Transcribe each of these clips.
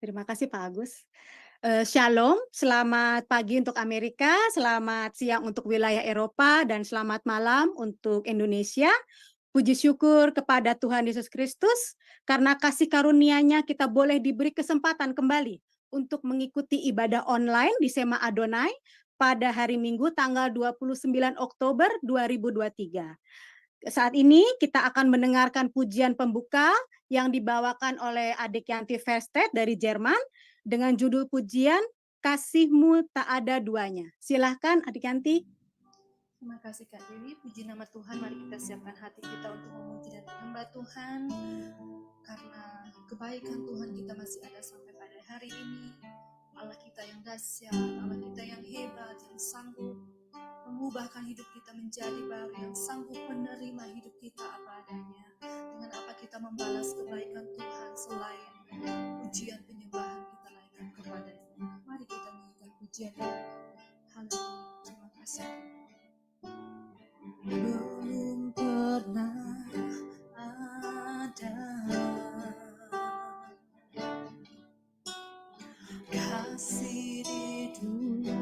Terima kasih Pak Agus. Shalom, selamat pagi untuk Amerika, selamat siang untuk wilayah Eropa, dan selamat malam untuk Indonesia. Puji syukur kepada Tuhan Yesus Kristus, karena kasih karunia-Nya kita boleh diberi kesempatan kembali untuk mengikuti ibadah online di Sema Adonai pada hari Minggu tanggal 29 Oktober 2023. Saat ini kita akan mendengarkan pujian pembuka yang dibawakan oleh Adik Yanti Verstedt dari Jerman dengan judul pujian Kasih-Mu Tak Ada Duanya. Silahkan Adik Yanti. Terima kasih Kak Dewi, puji nama Tuhan. Mari kita siapkan hati kita untuk memuji dan menyembah Tuhan, karena kebaikan Tuhan kita masih ada sampai pada hari ini. Allah kita yang dahsyat, Allah kita yang hebat, yang sanggup mengubahkan hidup kita menjadi baru, yang sanggup menerima hidup kita apa adanya. Dengan apa kita membalas kebaikan Tuhan selain pujian penyembahan kita naikkan kepada-Nya. Mari kita nyanyikan pujian ini. Haleluya, terima kasih. Belum pernah ada kasih di dunia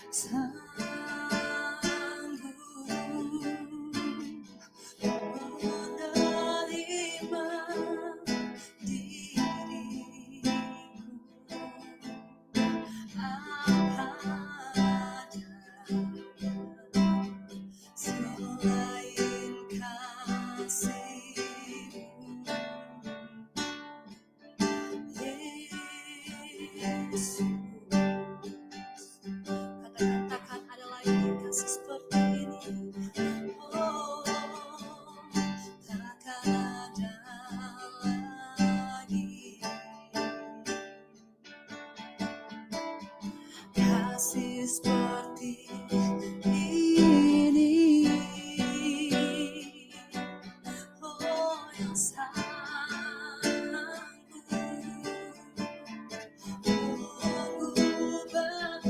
sanggup menerima diriku apa adanya, selain kasih-Mu, Yesus. Katakan takkan ada lagi kasih seperti ini. Oh, takkan ada lagi kasih seperti ini. Oh, yang sanggup mengubahkan hidupku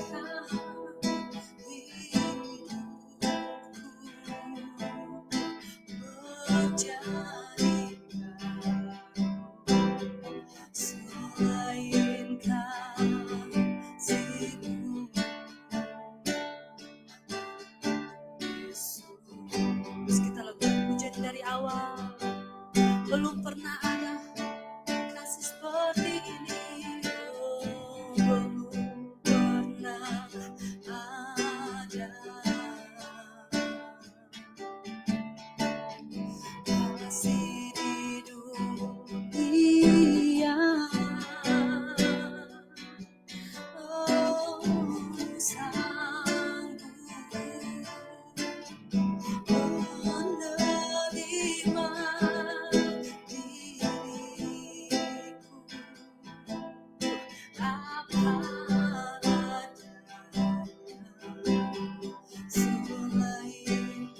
menjadi baru, selain kasih-Mu, Yesus. Kita lakukan pujian dari awal. Belum pernah ada kasih seperti ini. Oh, belum pernah ada kasih di dunia. Oh, sanggup menerima diriku apa adanya, selain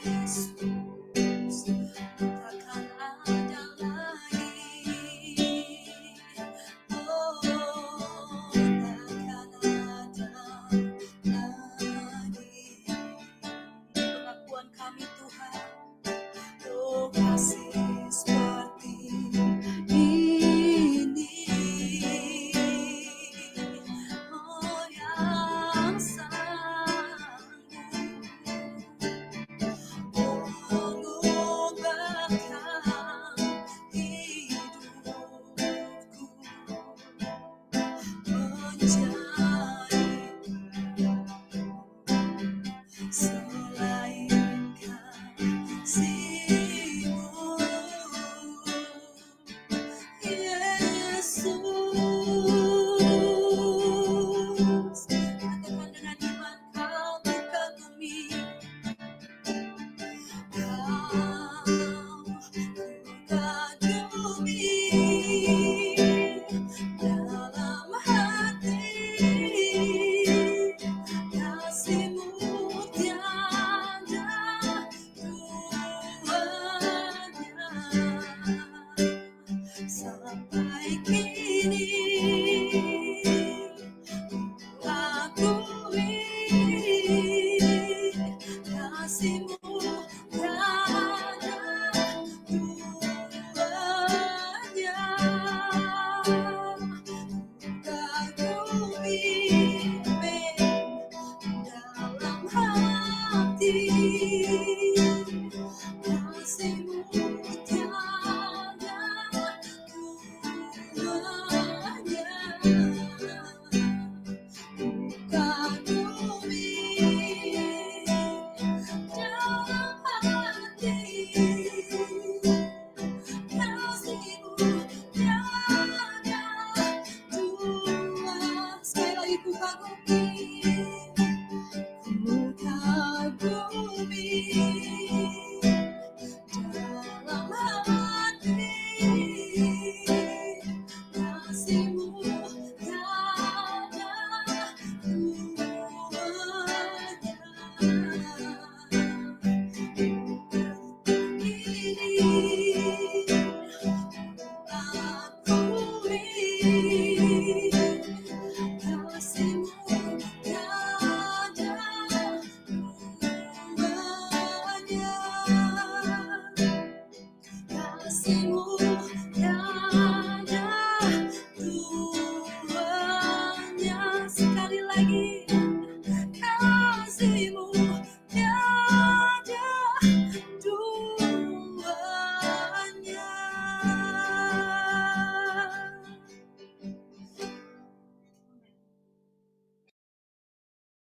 kasih-Mu, Yesus. Takkan ada lagi, oh, takkan ada lagi pengakuan kami Tuhan. Oh, kasih seperti ini. Oh, yang sanggup mengubahkan hidupku menjadi baru, selain kasih-Mu, Yesus. Katakan dengan iman, Kau kagumi, Kau kagumi dalam hati, kasih-Mu tiada duanya. Sampai kini akui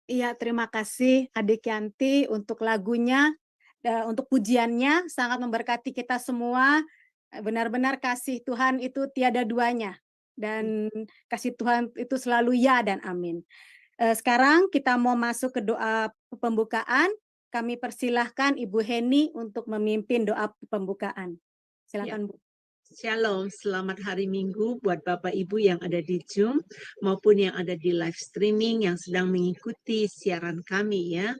Iya, terima kasih Adik Yanti untuk lagunya, untuk pujiannya sangat memberkati kita semua. Benar-benar kasih Tuhan itu tiada duanya dan kasih Tuhan itu selalu ya dan amin. Sekarang kita mau masuk ke doa pembukaan. Kami persilahkan Ibu Heni untuk memimpin doa pembukaan. Ya, Silakan Bu. Shalom, selamat hari Minggu buat Bapak Ibu yang ada di Zoom maupun yang ada di live streaming yang sedang mengikuti siaran kami ya.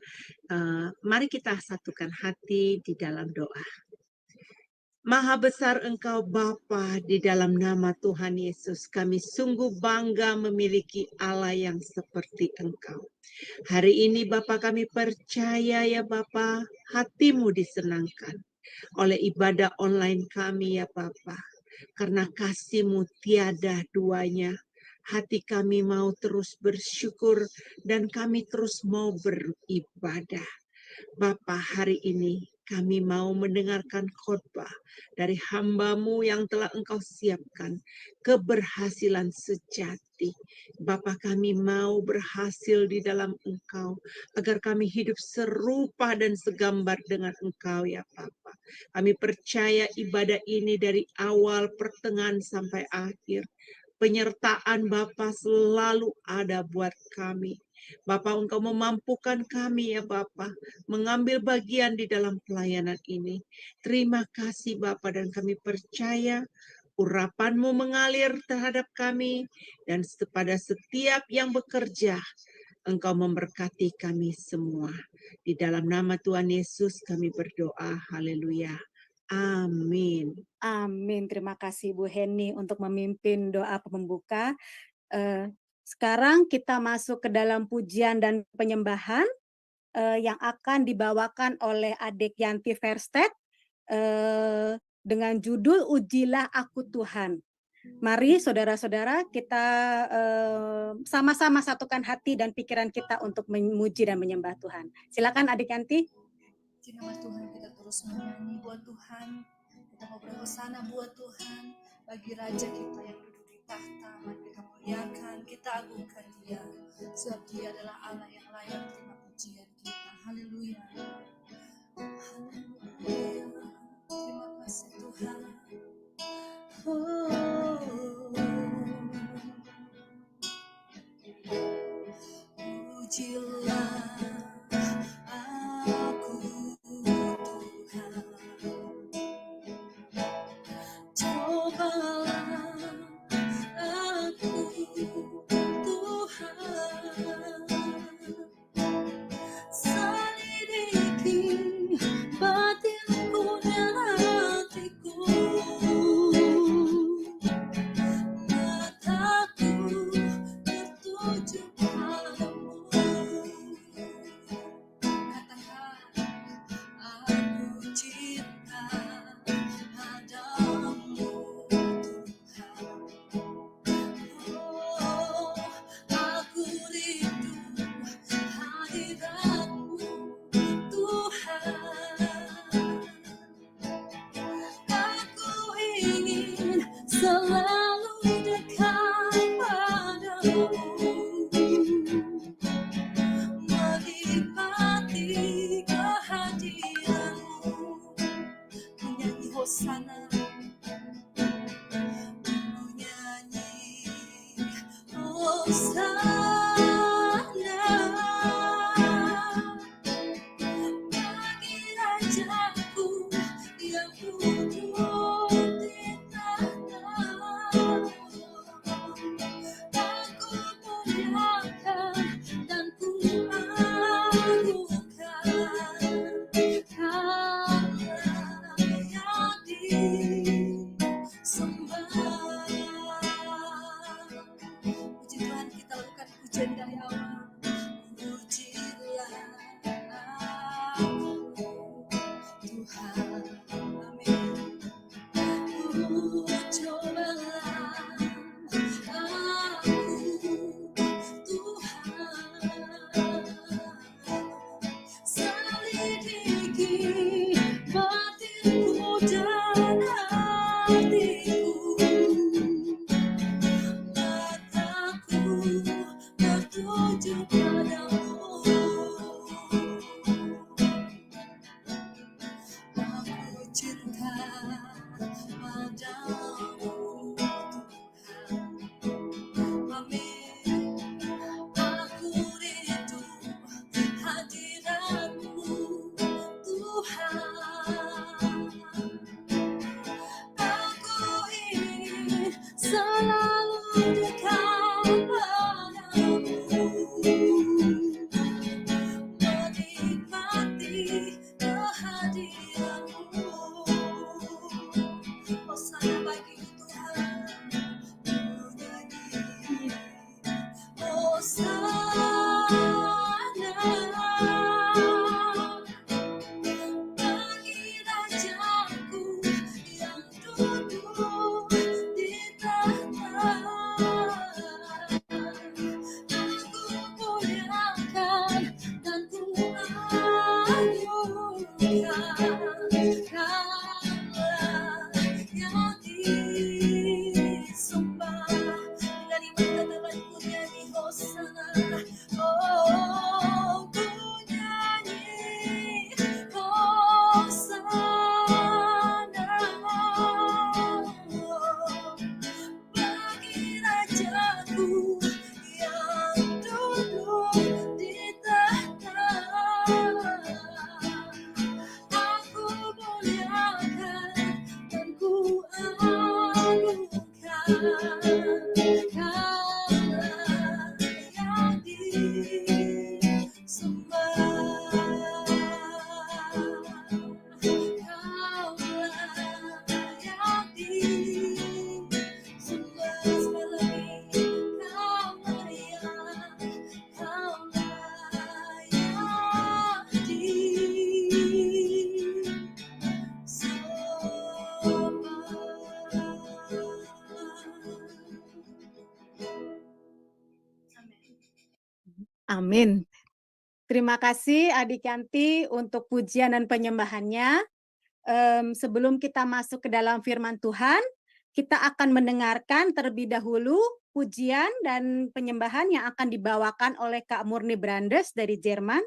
Mari kita satukan hati di dalam doa. Maha besar Engkau Bapa, di dalam nama Tuhan Yesus kami sungguh bangga memiliki Allah yang seperti Engkau. Hari ini Bapa kami percaya ya Bapa, hatimu disenangkan oleh ibadah online kami ya Bapa. Karena kasih-Mu tiada duanya, hati kami mau terus bersyukur dan kami terus mau beribadah. Bapa, hari ini kami mau mendengarkan khotbah dari hamba-Mu yang telah Engkau siapkan, keberhasilan sejati. Bapa, kami mau berhasil di dalam Engkau, agar kami hidup serupa dan segambar dengan Engkau ya Bapa. Kami percaya ibadah ini dari awal, pertengahan, sampai akhir. Penyertaan Bapa selalu ada buat kami. Bapa, Engkau memampukan kami ya Bapa, mengambil bagian di dalam pelayanan ini. Terima kasih Bapa, dan kami percaya urapan-Mu mengalir terhadap kami, dan pada setiap yang bekerja, Engkau memberkati kami semua. Di dalam nama Tuhan Yesus kami berdoa, haleluya. Amin. Amin. Terima kasih Bu Heni untuk memimpin doa pembuka. Sekarang kita masuk ke dalam pujian dan penyembahan yang akan dibawakan oleh Adik Yanti Verstedt dengan judul Ujilah Aku Tuhan. Mari saudara-saudara kita sama-sama satukan hati dan pikiran kita untuk memuji dan menyembah Tuhan. Silakan Adik Yanti. Di nama Tuhan kita terus menyanyi buat Tuhan. Kita mau berhosana buat Tuhan. Bagi Raja kita yang duduk di tahta, mari kita muliakan, kita agungkan Dia. Sebab Dia adalah Allah yang layak terima pujian kita. Haleluya. Haleluya. Terima kasih Tuhan. Pujilah aku Tuhan. Cobalah aku Tuhan. Selidiki batinku dan hatiku. Mataku tertuju padamu. Katakan, aku cinta padamu Tuhan. Oh, aku rindu hadiratmu Tuhan. Aku ingin selalu dekat padamu, menikmati kehadiranmu, menyanyi hosana, menyanyi hosana. Bagi Rajaku yang duduk di tahta, aku muliakan dan ku agungkan, karena yang disembah. Puji Tuhan kita lakukan selalu dekat padamu, menikmati kehadiranmu. Hosana bagi Tuhan, menyanyi Hosana bagi Rajaku yang duduk di tahta. Aku muliakan dan ku agungkan, yang disembah. Bila di mata Tuhan ku nyanyi Hosana, oh ku nyanyi Hosana bagi Rajaku yang duduk di tahta. Aku muliakan dan ku agungkan, Kaulah yang disembah. Kaulah yang disembah. Sekali lagi, Kaulah yang Amin. Terima kasih Adik Yanti untuk pujian dan penyembahannya. Sebelum kita masuk ke dalam firman Tuhan, kita akan mendengarkan terlebih dahulu pujian dan penyembahan yang akan dibawakan oleh Kak Murni Brandes dari Jerman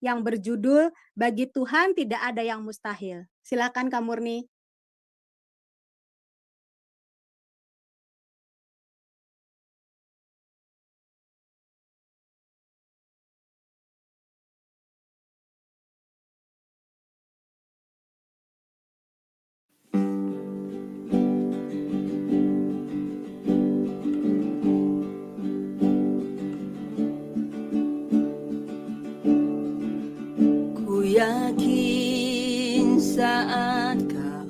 yang berjudul Bagi Tuhan Tidak Ada Yang Mustahil. Silakan Kak Murni. Ku yakin saat kau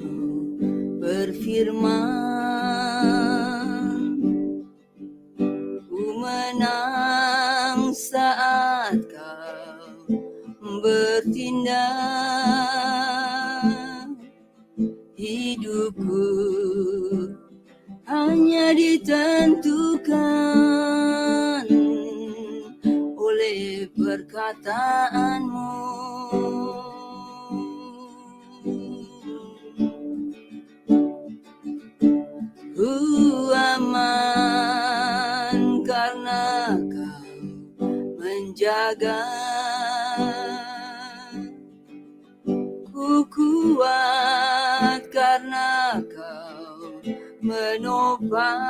berfirman, ku menang saat kau bertindak. Hidupku hanya ditentukan oleh perkataanmu. Ku aman karena kau menjaga. Ku kuat karena kau menopang.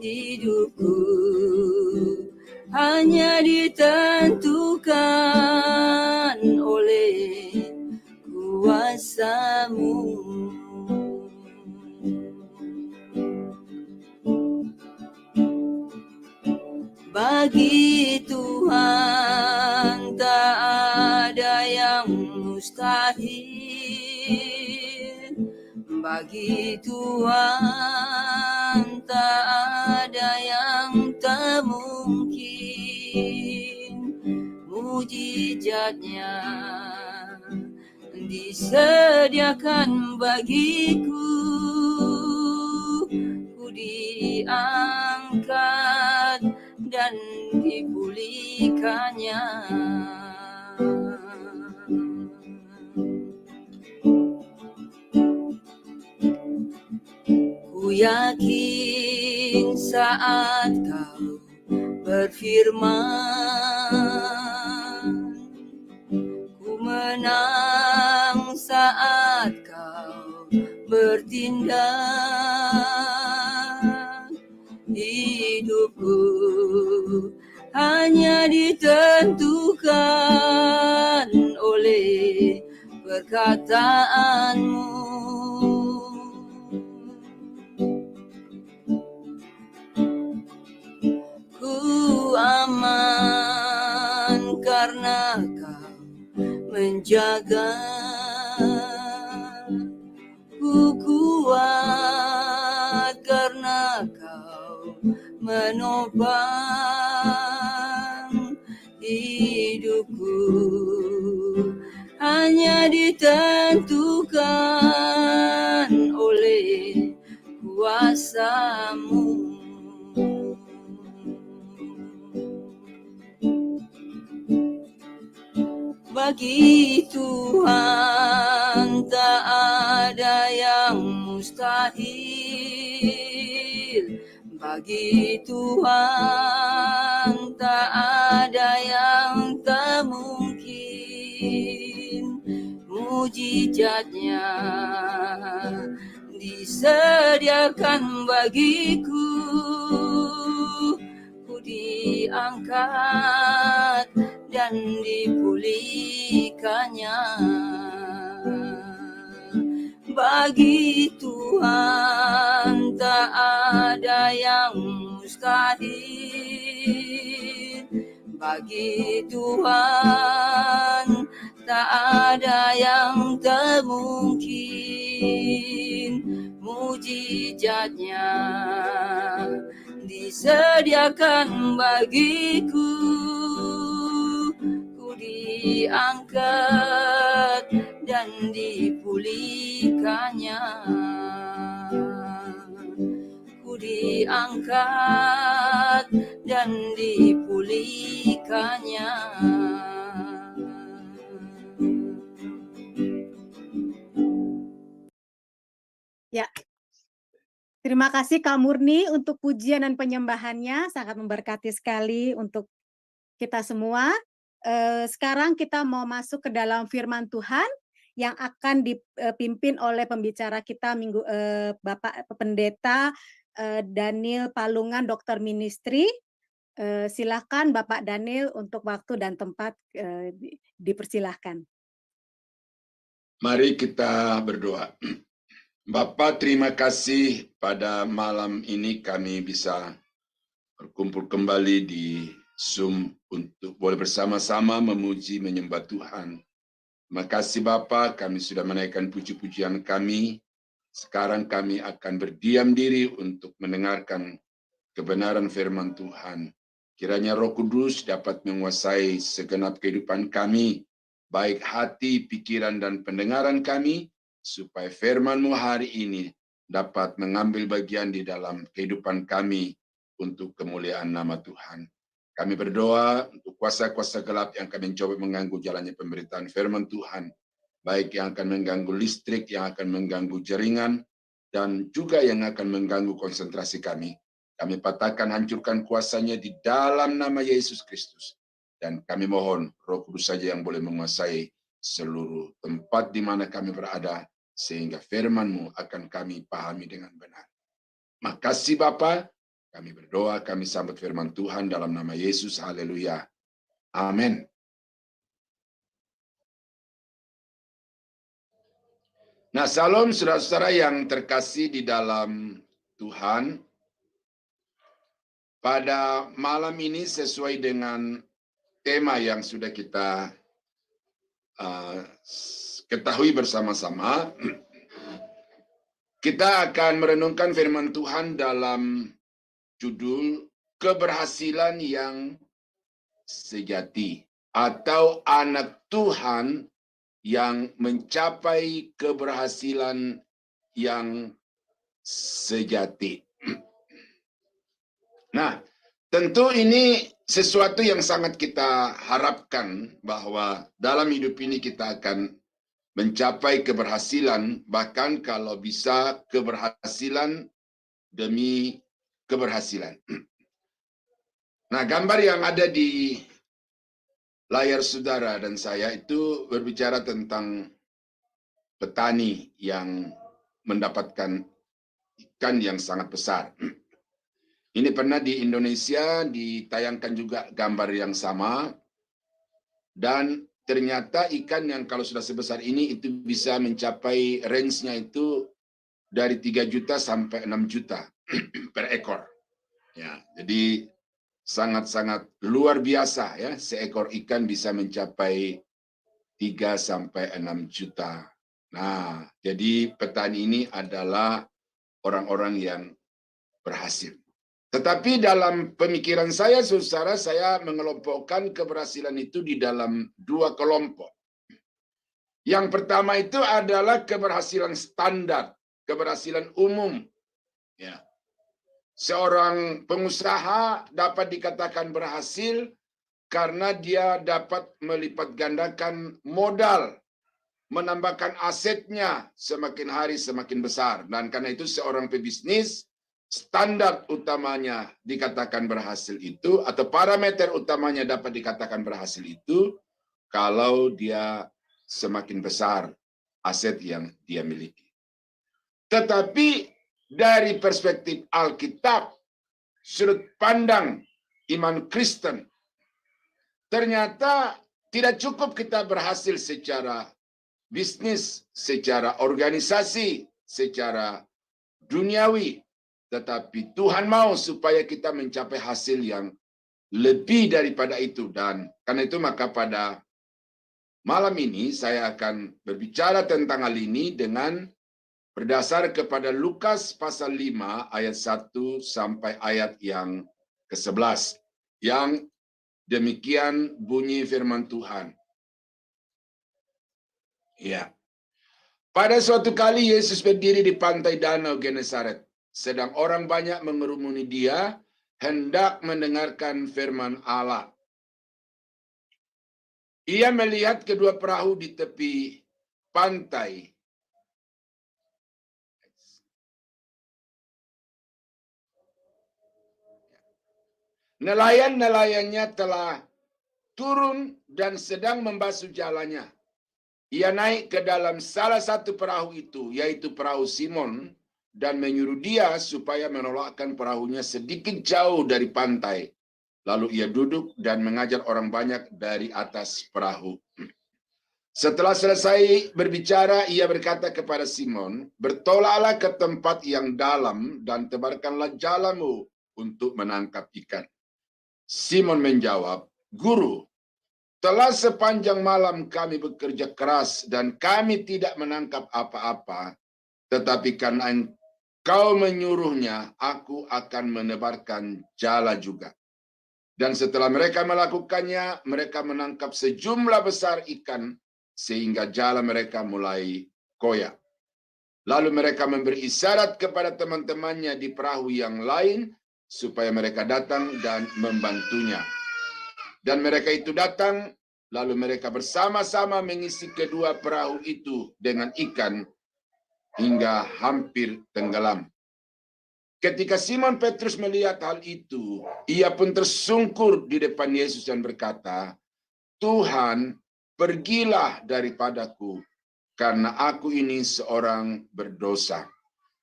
Hidupku hanya ditentukan oleh kuasa-Mu. Bagi Tuhan tak ada yang mustahil. Bagi Tuhan tak ada yang tak mungkin. Mujizatnya disediakan bagiku. Ku diangkat dan dipulihkannya. Ku yakin saat kau berfirman, ku menang saat kau bertindak. Hidupku hanya ditentukan oleh perkataanmu. menjaga. Ku kuat karena Kau menopang hidupku, hanya ditentukan oleh kuasa-Mu. Bagi Tuhan tak ada yang mustahil. Bagi Tuhan tak ada yang tak mungkin. Mujizatnya disediakan bagiku, ku diangkat dan dipulihkannya. Bagi Tuhan tak ada yang mustahil. Bagi Tuhan tak ada yang tak mungkin. Mujizatnya disediakan bagiku, ku diangkat dan dipulihkannya. Ku diangkat dan dipulihkannya. Ya, terima kasih Kak Murni untuk pujian dan penyembahannya, sangat memberkati sekali untuk kita semua. Sekarang kita mau masuk ke dalam firman Tuhan yang akan dipimpin oleh pembicara kita Bapak Pendeta Daniel Palungan, Dokter Ministry. Silakan Bapak Daniel untuk waktu dan tempat dipersilahkan. Mari kita berdoa. Bapa, terima kasih pada malam ini kami bisa berkumpul kembali di Zoom untuk boleh bersama-sama memuji menyembah Tuhan. Terima kasih Bapa, kami sudah menaikkan puji-pujian kami. Sekarang kami akan berdiam diri untuk mendengarkan kebenaran firman Tuhan. Kiranya Roh Kudus dapat menguasai segenap kehidupan kami, baik hati, pikiran, dan pendengaran kami, supaya firman-Mu hari ini dapat mengambil bagian di dalam kehidupan kami untuk kemuliaan nama Tuhan. Kami berdoa untuk kuasa-kuasa gelap yang akan mencoba mengganggu jalannya pemberitaan firman Tuhan, baik yang akan mengganggu listrik, yang akan mengganggu jaringan, dan juga yang akan mengganggu konsentrasi kami. Kami patahkan, hancurkan kuasanya di dalam nama Yesus Kristus. Dan kami mohon Roh Kudus saja yang boleh menguasai seluruh tempat di mana kami berada, sehingga firman-Mu akan kami pahami dengan benar. Makasih Bapa, kami berdoa, kami sambut firman Tuhan dalam nama Yesus, haleluya. Amin. Nah, salam saudara-saudara yang terkasih di dalam Tuhan. Pada malam ini sesuai dengan tema yang sudah kita ketahui bersama-sama, kita akan merenungkan firman Tuhan dalam judul keberhasilan yang sejati atau anak Tuhan yang mencapai keberhasilan yang sejati. Nah, tentu ini sesuatu yang sangat kita harapkan bahwa dalam hidup ini kita akan mencapai keberhasilan, bahkan kalau bisa keberhasilan demi keberhasilan. Nah, gambar yang ada di layar saudara dan saya itu berbicara tentang petani yang mendapatkan ikan yang sangat besar. Ini pernah di Indonesia ditayangkan juga gambar yang sama, dan ternyata ikan yang kalau sudah sebesar ini itu bisa mencapai range-nya itu dari 3 juta sampai 6 juta per ekor. Ya, jadi sangat-sangat luar biasa ya, seekor ikan bisa mencapai 3 sampai 6 juta. Nah, jadi petani ini adalah orang-orang yang berhasil. Tetapi dalam pemikiran saya, saudara, saya mengelompokkan keberhasilan itu di dalam 2 kelompok. Yang pertama itu adalah keberhasilan standar, keberhasilan umum. Ya. Seorang pengusaha dapat dikatakan berhasil karena dia dapat melipat gandakan modal, menambahkan asetnya semakin hari semakin besar. Dan karena itu seorang pebisnis, standar utamanya dikatakan berhasil itu, atau parameter utamanya dapat dikatakan berhasil itu, kalau dia semakin besar aset yang dia miliki. Tetapi dari perspektif Alkitab, sudut pandang iman Kristen, ternyata tidak cukup kita berhasil secara bisnis, secara organisasi, secara duniawi. Tetapi Tuhan mau supaya kita mencapai hasil yang lebih daripada itu. Dan karena itu maka pada malam ini saya akan berbicara tentang hal ini dengan berdasar kepada Lukas pasal 5 ayat 1 sampai ayat yang ke-11. Yang demikian bunyi firman Tuhan. Ya. Pada suatu kali Yesus berdiri di pantai danau Genesaret. Sedang orang banyak mengerumuni dia, hendak mendengarkan firman Allah. Ia melihat kedua perahu di tepi pantai. Nelayan-nelayannya telah turun dan sedang membasuh jalannya. Ia naik ke dalam salah satu perahu itu, yaitu perahu Simon, dan menyuruh dia supaya menolakkan perahunya sedikit jauh dari pantai. Lalu ia duduk dan mengajar orang banyak dari atas perahu. Setelah selesai berbicara, ia berkata kepada Simon, "Bertolaklah ke tempat yang dalam dan tebarkanlah jalamu untuk menangkap ikan." Simon menjawab, "Guru, telah sepanjang malam kami bekerja keras dan kami tidak menangkap apa-apa, tetapi karena Engkau menyuruhnya, aku akan menebarkan jala juga." Dan setelah mereka melakukannya, mereka menangkap sejumlah besar ikan sehingga jala mereka mulai koyak. Lalu mereka memberi isyarat kepada teman-temannya di perahu yang lain supaya mereka datang dan membantunya. Dan mereka itu datang, lalu mereka bersama-sama mengisi kedua perahu itu dengan ikan hingga hampir tenggelam. Ketika Simon Petrus melihat hal itu, ia pun tersungkur di depan Yesus dan berkata, "Tuhan, pergilah daripadaku, karena aku ini seorang berdosa."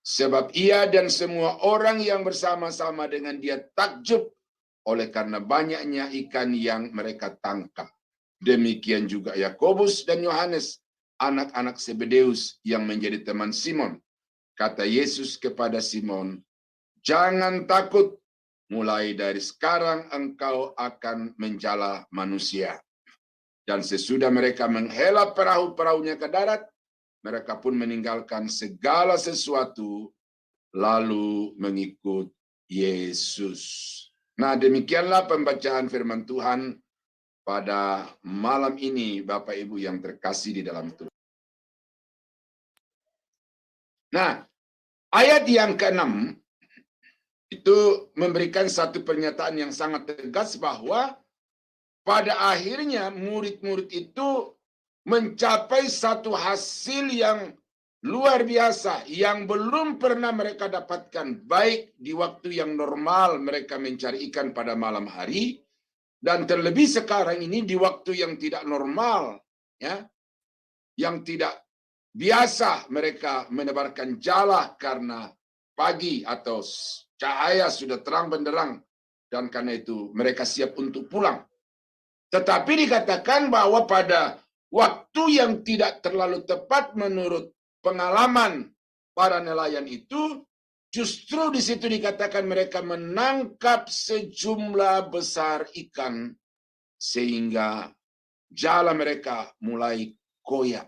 Sebab ia dan semua orang yang bersama-sama dengan dia takjub oleh karena banyaknya ikan yang mereka tangkap. Demikian juga Yakobus dan Yohanes, anak-anak Zebedeus yang menjadi teman Simon. Kata Yesus kepada Simon, "Jangan takut, mulai dari sekarang engkau akan menjala manusia." Dan sesudah mereka menghela perahu-perahunya ke darat, mereka pun meninggalkan segala sesuatu, lalu mengikut Yesus. Nah, demikianlah pembacaan firman Tuhan pada malam ini, Bapak Ibu yang terkasih di dalam Tuhan. Nah, ayat yang ke-6 itu memberikan satu pernyataan yang sangat tegas bahwa pada akhirnya murid-murid itu mencapai satu hasil yang luar biasa yang belum pernah mereka dapatkan, baik di waktu yang normal mereka mencari ikan pada malam hari, dan terlebih sekarang ini di waktu yang tidak normal, ya, yang tidak biasa mereka menebarkan jala karena pagi atau cahaya sudah terang benderang, dan karena itu mereka siap untuk pulang. Tetapi dikatakan bahwa pada waktu yang tidak terlalu tepat menurut pengalaman para nelayan itu, justru di situ dikatakan mereka menangkap sejumlah besar ikan sehingga jalan mereka mulai koyak.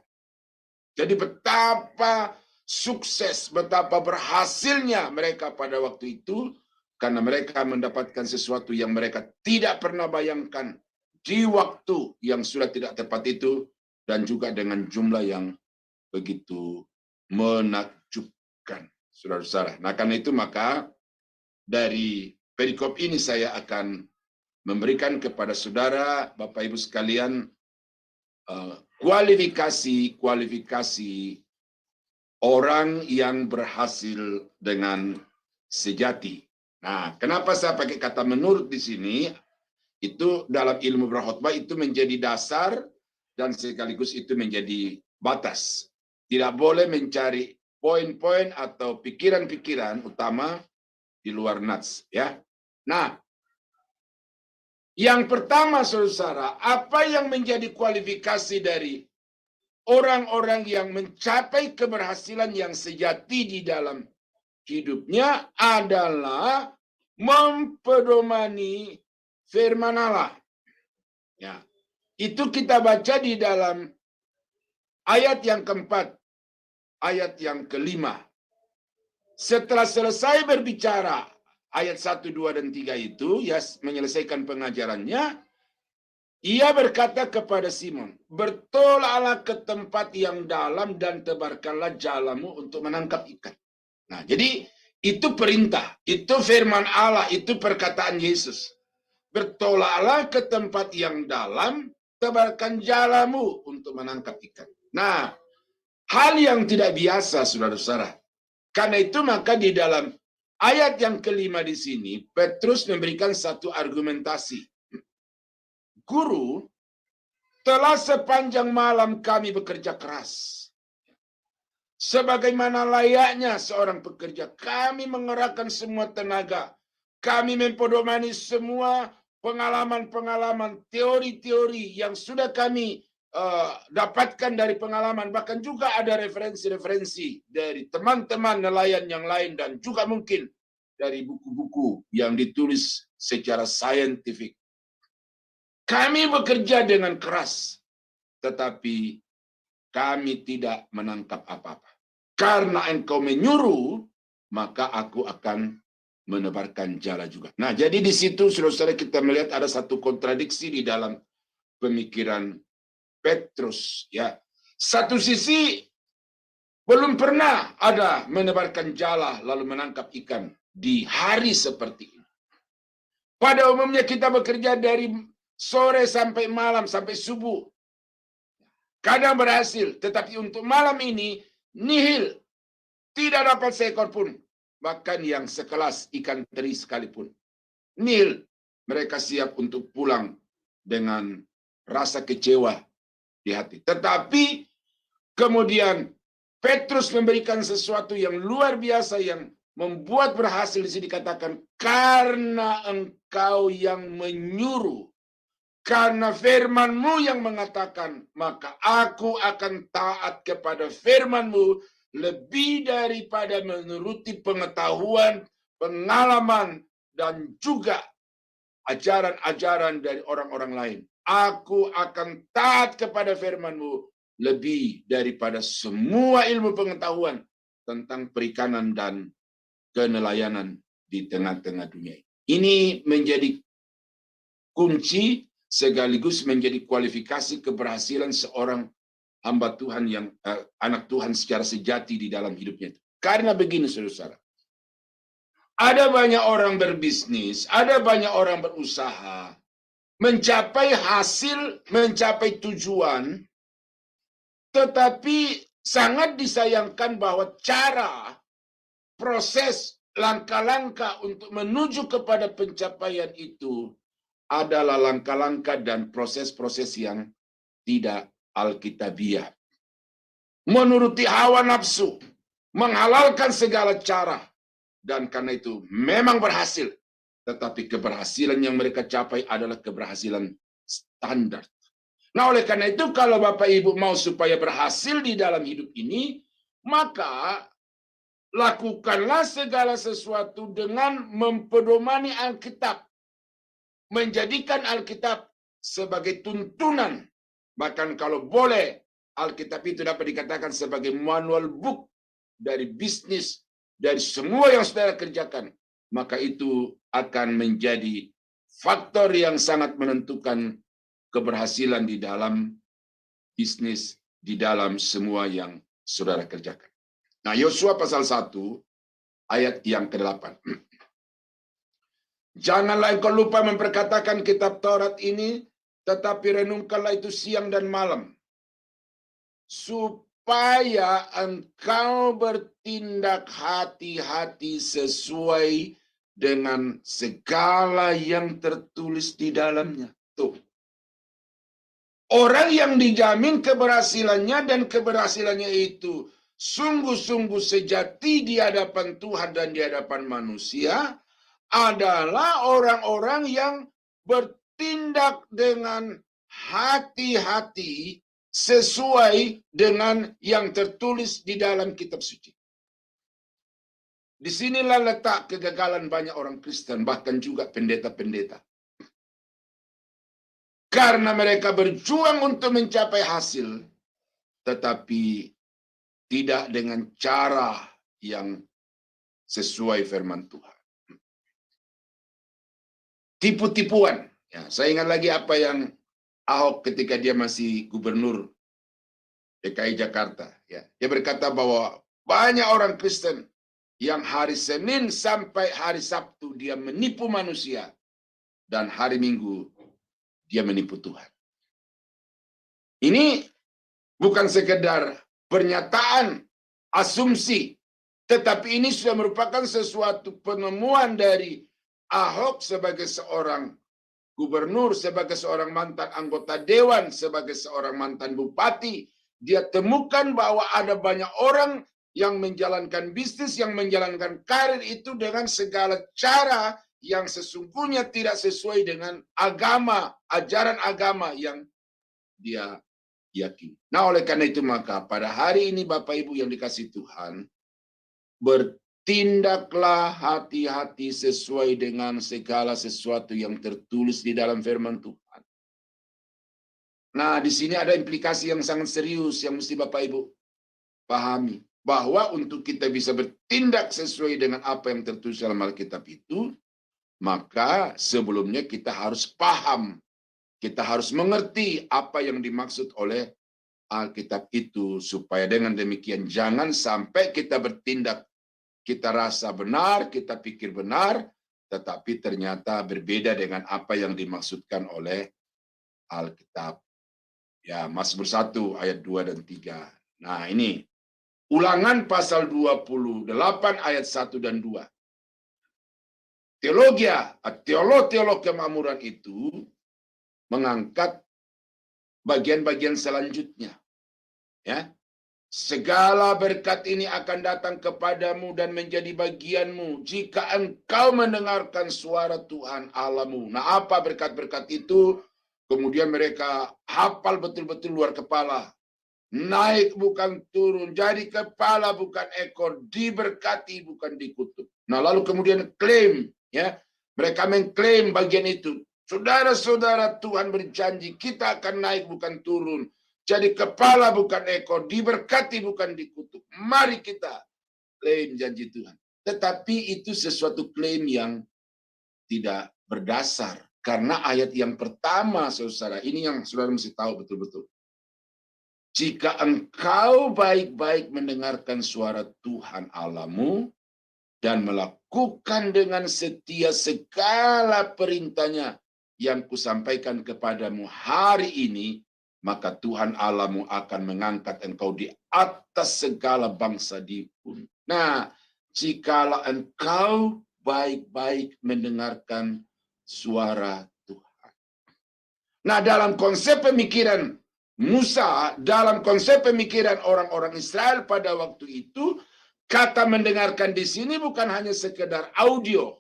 Jadi betapa sukses, betapa berhasilnya mereka pada waktu itu, karena mereka mendapatkan sesuatu yang mereka tidak pernah bayangkan di waktu yang sudah tidak tepat itu, dan juga dengan jumlah yang begitu menakjubkan, saudara-saudara. Nah, karena itu maka dari perikop ini saya akan memberikan kepada saudara, Bapak Ibu sekalian, kualifikasi orang yang berhasil dengan sejati. Nah, kenapa saya pakai kata menurut di sini? Itu dalam ilmu berkhotbah itu menjadi dasar dan sekaligus itu menjadi batas. Tidak boleh mencari poin-poin atau pikiran-pikiran utama di luar nats, ya. Nah, yang pertama, saudara, apa yang menjadi kualifikasi dari orang-orang yang mencapai keberhasilan yang sejati di dalam hidupnya adalah mempedomani firman Allah. Ya, itu kita baca di dalam ayat yang keempat, ayat yang kelima. Setelah selesai berbicara, ayat 1, 2, dan 3 itu, ya menyelesaikan pengajarannya, ia berkata kepada Simon, bertolaklah ke tempat yang dalam dan tebarkanlah jalamu untuk menangkap ikan. Nah, jadi itu perintah, itu firman Allah, itu perkataan Yesus. Bertolaklah ke tempat yang dalam, tebarkan jalamu untuk menangkap ikan. Nah, hal yang tidak biasa, saudara-saudara. Karena itu maka di dalam ayat yang kelima di sini, Petrus memberikan satu argumentasi. Guru, telah sepanjang malam kami bekerja keras. Sebagaimana layaknya seorang pekerja, kami mengerahkan semua tenaga. Kami mempedomani semua pengalaman-pengalaman, teori-teori yang sudah kami dapatkan dari pengalaman. Bahkan juga ada referensi-referensi dari teman-teman nelayan yang lain dan juga mungkin dari buku-buku yang ditulis secara saintifik. Kami bekerja dengan keras, tetapi kami tidak menangkap apa-apa. Karena engkau menyuruh, maka aku akan menebarkan jala juga. Nah, jadi di situ saudara-saudara kita melihat ada satu kontradiksi di dalam pemikiran Petrus. Ya, satu sisi belum pernah ada menebarkan jala lalu menangkap ikan di hari seperti ini. Pada umumnya kita bekerja dari sore sampai malam, sampai subuh. Kadang berhasil, tetapi untuk malam ini, nihil. Tidak dapat seekor pun. Bahkan yang sekelas ikan teri sekalipun. Nihil. Mereka siap untuk pulang dengan rasa kecewa di hati. Tetapi kemudian Petrus memberikan sesuatu yang luar biasa yang membuat berhasil. Di sini dikatakan, karena engkau yang menyuruh. Karena firman-Mu yang mengatakan, maka aku akan taat kepada firman-Mu lebih daripada menuruti pengetahuan, pengalaman, dan juga ajaran-ajaran dari orang-orang lain. Aku akan taat kepada firman-Mu lebih daripada semua ilmu pengetahuan tentang perikanan dan kenelayanan di tengah-tengah dunia. Ini menjadi kunci sekaligus menjadi kualifikasi keberhasilan seorang hamba Tuhan yang anak Tuhan secara sejati di dalam hidupnya. Karena begini, saudara-saudara, ada banyak orang berbisnis, ada banyak orang berusaha, mencapai hasil, mencapai tujuan, tetapi sangat disayangkan bahwa cara, proses, langkah-langkah untuk menuju kepada pencapaian itu adalah langkah-langkah dan proses-proses yang tidak alkitabiah. Menuruti hawa nafsu, menghalalkan segala cara, dan karena itu memang berhasil. Tetapi keberhasilan yang mereka capai adalah keberhasilan standar. Nah, oleh karena itu kalau Bapak Ibu mau supaya berhasil di dalam hidup ini, maka lakukanlah segala sesuatu dengan mempedomani Alkitab. Menjadikan Alkitab sebagai tuntunan Bahkan kalau boleh, Alkitab itu dapat dikatakan sebagai manual book dari bisnis, dari semua yang saudara kerjakan. Maka itu akan menjadi faktor yang sangat menentukan keberhasilan di dalam bisnis, di dalam semua yang saudara kerjakan. Nah, Yosua pasal 1, ayat yang ke-8. Janganlah engkau lupa memperkatakan kitab Taurat ini, tetapi renungkanlah itu siang dan malam, supaya engkau bertindak hati-hati sesuai dengan segala yang tertulis di dalamnya. Tuh. Orang yang dijamin keberhasilannya dan keberhasilannya itu sungguh-sungguh sejati di hadapan Tuhan dan di hadapan manusia adalah orang-orang yang bertindak dengan hati-hati sesuai dengan yang tertulis di dalam kitab suci. Disinilah letak kegagalan banyak orang Kristen, bahkan juga pendeta-pendeta. Karena mereka berjuang untuk mencapai hasil, tetapi tidak dengan cara yang sesuai firman Tuhan. Tipu-tipuan. Ya, saya ingat lagi apa yang Ahok ketika dia masih gubernur DKI Jakarta. Ya, dia berkata bahwa banyak orang Kristen yang hari Senin sampai hari Sabtu dia menipu manusia, dan hari Minggu dia menipu Tuhan. Ini bukan sekedar pernyataan, asumsi, tetapi ini sudah merupakan sesuatu penemuan dari Ahok sebagai seorang gubernur, sebagai seorang mantan anggota dewan, sebagai seorang mantan bupati. Dia temukan bahwa ada banyak orang yang menjalankan bisnis, yang menjalankan karir itu dengan segala cara yang sesungguhnya tidak sesuai dengan agama, ajaran agama yang dia yakini. Nah, oleh karena itu maka pada hari ini Bapak Ibu yang dikasihi Tuhan, bertindaklah hati-hati sesuai dengan segala sesuatu yang tertulis di dalam firman Tuhan. Nah, di sini ada implikasi yang sangat serius yang mesti Bapak Ibu pahami. Bahwa untuk kita bisa bertindak sesuai dengan apa yang tertulis dalam Alkitab itu, maka sebelumnya kita harus paham, kita harus mengerti apa yang dimaksud oleh Alkitab itu, supaya dengan demikian jangan sampai kita bertindak, kita rasa benar, kita pikir benar, tetapi ternyata berbeda dengan apa yang dimaksudkan oleh Alkitab. Ya, Mazmur 1 ayat 2 dan 3. Nah, ini Ulangan pasal 28 ayat 1 dan 2. Teolog kemakmuran itu mengangkat bagian-bagian selanjutnya. Ya. Segala berkat ini akan datang kepadamu dan menjadi bagianmu jika engkau mendengarkan suara Tuhan Allahmu. Nah, apa berkat-berkat itu? Kemudian mereka hafal betul-betul luar kepala. Naik bukan turun, jadi kepala bukan ekor, diberkati bukan dikutuk. Nah, lalu kemudian klaim, ya, mereka mengklaim bagian itu. Saudara-saudara, Tuhan berjanji kita akan naik bukan turun, jadi kepala bukan ekor, diberkati bukan dikutuk. Mari kita klaim janji Tuhan. Tetapi itu sesuatu klaim yang tidak berdasar, karena ayat yang pertama, saudara, ini yang saudara mesti tahu betul-betul. Jika engkau baik-baik mendengarkan suara Tuhan Allahmu dan melakukan dengan setia segala perintahnya yang kusampaikan kepadamu hari ini, maka Tuhan Allahmu akan mengangkat engkau di atas segala bangsa di bumi. Nah, jikalau engkau baik-baik mendengarkan suara Tuhan. Nah, dalam konsep pemikiran Musa, dalam konsep pemikiran orang-orang Israel pada waktu itu, kata mendengarkan di sini bukan hanya sekedar audio.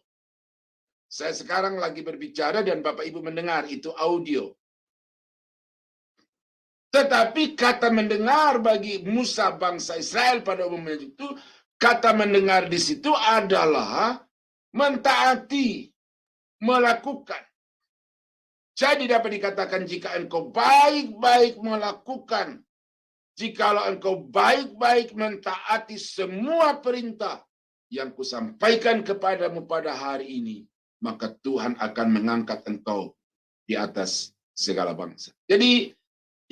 Saya sekarang lagi berbicara dan Bapak Ibu mendengar, itu audio. Tetapi kata mendengar bagi Musa bangsa Israel pada umumnya itu, kata mendengar di situ adalah mentaati, melakukan. Jadi dapat dikatakan jika engkau baik-baik melakukan, jikalau engkau baik-baik mentaati semua perintah yang kusampaikan kepadamu pada hari ini, maka Tuhan akan mengangkat engkau di atas segala bangsa. Jadi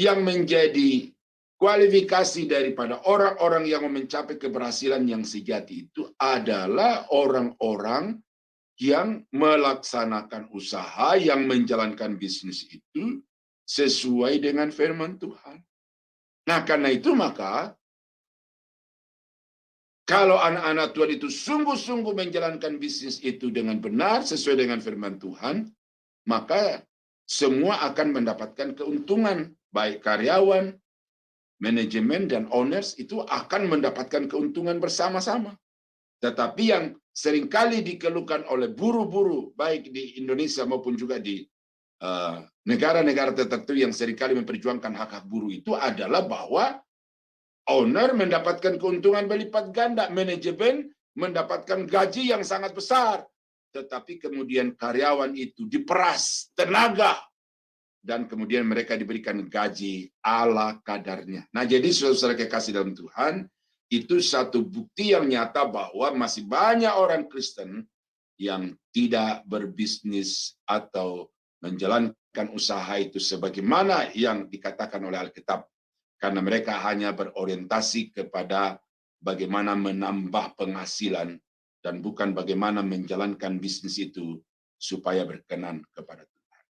yang menjadi kualifikasi daripada orang-orang yang mencapai keberhasilan yang sejati itu adalah orang-orang yang melaksanakan usaha, yang menjalankan bisnis itu sesuai dengan firman Tuhan. Nah, karena itu maka kalau anak-anak Tuhan itu sungguh-sungguh menjalankan bisnis itu dengan benar sesuai dengan firman Tuhan, maka semua akan mendapatkan keuntungan, baik karyawan, manajemen, dan owners itu akan mendapatkan keuntungan bersama-sama. Tetapi yang seringkali dikeluhkan oleh buruh-buruh, baik di Indonesia maupun juga di negara-negara tertentu yang seringkali memperjuangkan hak-hak buruh itu adalah bahwa owner mendapatkan keuntungan berlipat ganda, manajemen mendapatkan gaji yang sangat besar, tetapi kemudian karyawan itu diperas tenaga, dan kemudian mereka diberikan gaji ala kadarnya. Nah, jadi saudara-saudara kekasih dalam Tuhan, itu satu bukti yang nyata bahwa masih banyak orang Kristen yang tidak berbisnis atau menjalankan usaha itu sebagaimana yang dikatakan oleh Alkitab, karena mereka hanya berorientasi kepada bagaimana menambah penghasilan dan bukan bagaimana menjalankan bisnis itu supaya berkenan kepada Tuhan.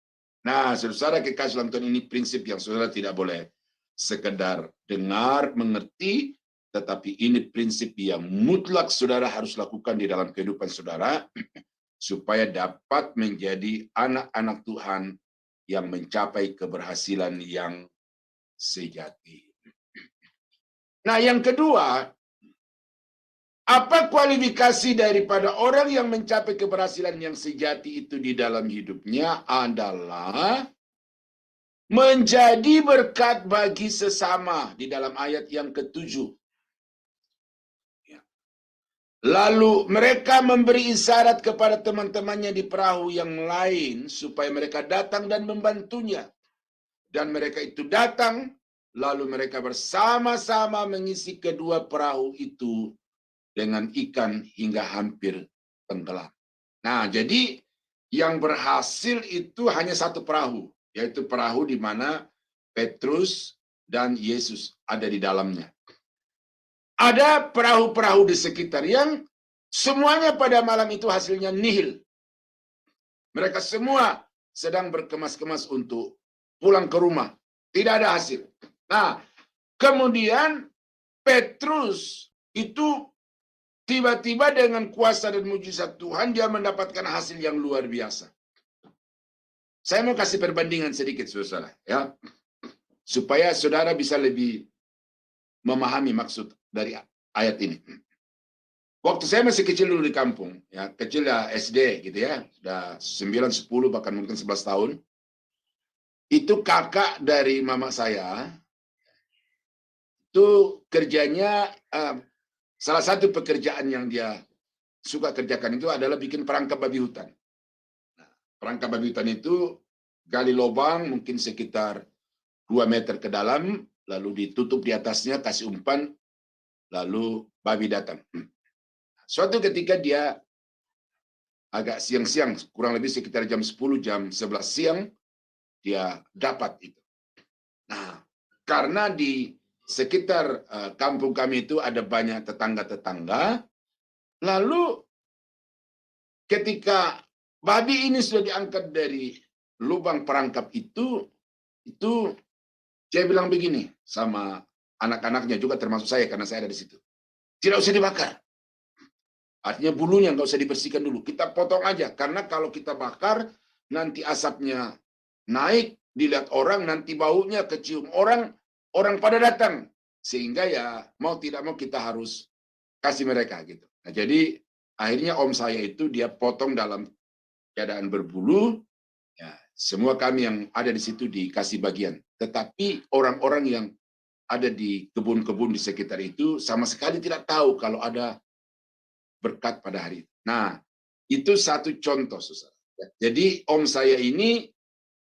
Nah, saudara kekasih dalam Tuhan, ini prinsip yang saudara tidak boleh sekedar dengar, mengerti, tetapi ini prinsip yang mutlak saudara harus lakukan di dalam kehidupan saudara supaya dapat menjadi anak-anak Tuhan yang mencapai keberhasilan yang sejati. Nah, yang kedua, apa kualifikasi daripada orang yang mencapai keberhasilan yang sejati itu di dalam hidupnya adalah menjadi berkat bagi sesama di dalam ayat yang ke-7. Lalu mereka memberi isyarat kepada teman-temannya di perahu yang lain supaya mereka datang dan membantunya. Dan mereka itu datang, lalu mereka bersama-sama mengisi kedua perahu itu dengan ikan hingga hampir tenggelam. Nah, jadi yang berhasil itu hanya satu perahu, yaitu perahu di mana Petrus dan Yesus ada di dalamnya. Ada perahu-perahu di sekitar yang semuanya pada malam itu hasilnya nihil. Mereka semua sedang berkemas-kemas untuk pulang ke rumah. Tidak ada hasil. Nah, kemudian Petrus itu tiba-tiba dengan kuasa dan mujizat Tuhan, dia mendapatkan hasil yang luar biasa. Saya mau kasih perbandingan sedikit, saudara, ya, supaya saudara bisa lebih memahami maksud dari ayat ini. Waktu saya masih kecil dulu di kampung, ya, kecil ya SD gitu ya, sudah 9, 10, bahkan mungkin 11 tahun. Itu kakak dari mama saya, itu kerjanya, salah satu pekerjaan yang dia suka kerjakan itu adalah bikin perangkap babi hutan. Nah, perangkap babi hutan itu gali lubang mungkin sekitar 2 meter ke dalam, lalu ditutup di atasnya, kasih umpan, lalu babi datang. Suatu ketika dia agak siang-siang, kurang lebih sekitar jam 10, jam 11 siang, dia dapat itu. Nah, karena di sekitar kampung kami itu ada banyak tetangga-tetangga, lalu ketika babi ini sudah diangkat dari lubang perangkap itu saya bilang begini sama anak-anaknya juga termasuk saya karena saya ada di situ. Tidak usah dibakar. Artinya bulunya nggak usah dibersihkan dulu. Kita potong aja karena kalau kita bakar nanti asapnya naik, dilihat orang, nanti baunya kecium orang pada datang. Sehingga ya mau tidak mau kita harus kasih mereka gitu. Nah, jadi akhirnya om saya itu dia potong dalam keadaan berbulu. Ya, semua kami yang ada di situ dikasih bagian. Tetapi orang-orang yang ada di kebun-kebun di sekitar itu sama sekali tidak tahu kalau ada berkat pada hari itu. Nah, itu satu contoh, saudara. Jadi om saya ini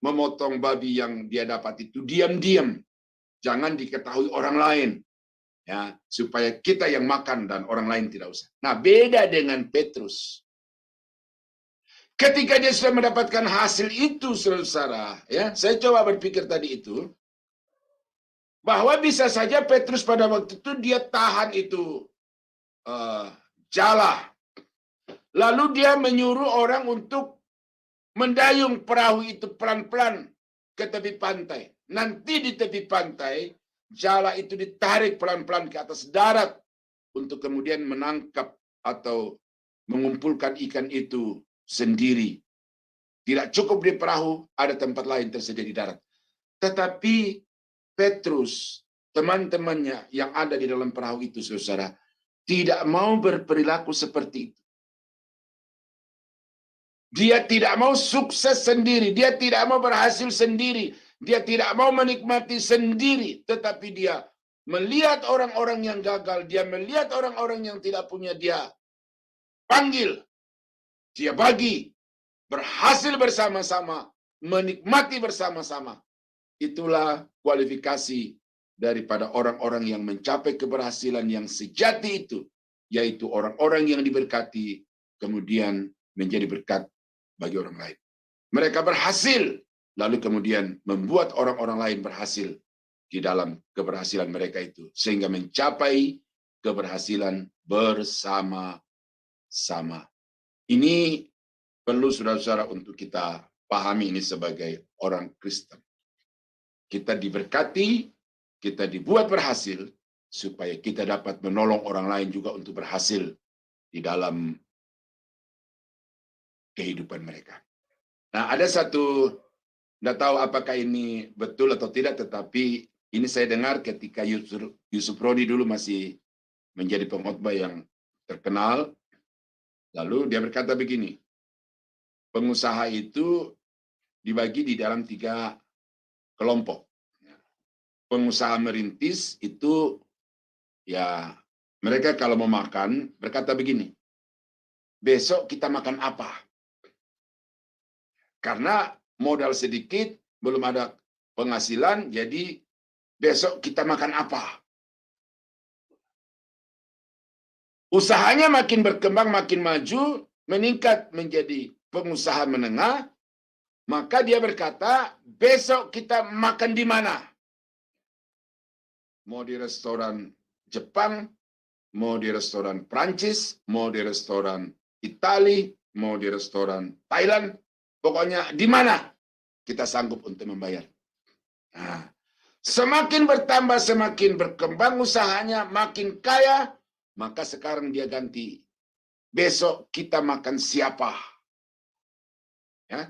memotong babi yang dia dapat itu diam-diam, jangan diketahui orang lain, ya, supaya kita yang makan dan orang lain tidak usah. Nah, beda dengan Petrus. Ketika dia sudah mendapatkan hasil itu, saudara, ya, saya coba berpikir tadi itu, bahwa bisa saja Petrus pada waktu itu dia tahan itu jala, lalu dia menyuruh orang untuk mendayung perahu itu pelan-pelan ke tepi pantai. Nanti di tepi pantai, jala itu ditarik pelan-pelan ke atas darat untuk kemudian menangkap atau mengumpulkan ikan itu sendiri. Tidak cukup di perahu, ada tempat lain tersedia di darat. Tetapi Petrus, teman-temannya yang ada di dalam perahu itu, saudara, tidak mau berperilaku seperti itu. Dia tidak mau sukses sendiri, dia tidak mau berhasil sendiri, dia tidak mau menikmati sendiri, tetapi dia melihat orang-orang yang gagal, dia melihat orang-orang yang tidak punya, dia panggil, dia bagi, berhasil bersama-sama, menikmati bersama-sama. Itulah kualifikasi daripada orang-orang yang mencapai keberhasilan yang sejati itu, yaitu orang-orang yang diberkati, kemudian menjadi berkat bagi orang lain. Mereka berhasil, lalu kemudian membuat orang-orang lain berhasil di dalam keberhasilan mereka itu, sehingga mencapai keberhasilan bersama-sama. Ini perlu saudara-saudara untuk kita pahami ini sebagai orang Kristen. Kita diberkati, kita dibuat berhasil, supaya kita dapat menolong orang lain juga untuk berhasil di dalam kehidupan mereka. Nah, ada satu, tidak tahu apakah ini betul atau tidak, tetapi ini saya dengar ketika Yusuf Rodi dulu masih menjadi pengkhotbah yang terkenal. Lalu dia berkata begini, pengusaha itu dibagi di dalam 3 kelompok. Pengusaha merintis itu, ya, mereka kalau mau makan berkata begini, besok kita makan apa? Karena modal sedikit, belum ada penghasilan, jadi besok kita makan apa? Usahanya makin berkembang, makin maju, meningkat menjadi pengusaha menengah, maka dia berkata, besok kita makan di mana? Mau di restoran Jepang, mau di restoran Prancis, mau di restoran Itali, mau di restoran Thailand, pokoknya di mana kita sanggup untuk membayar. Nah, semakin bertambah, semakin berkembang usahanya, makin kaya, maka sekarang dia ganti. Besok kita makan siapa? Ya.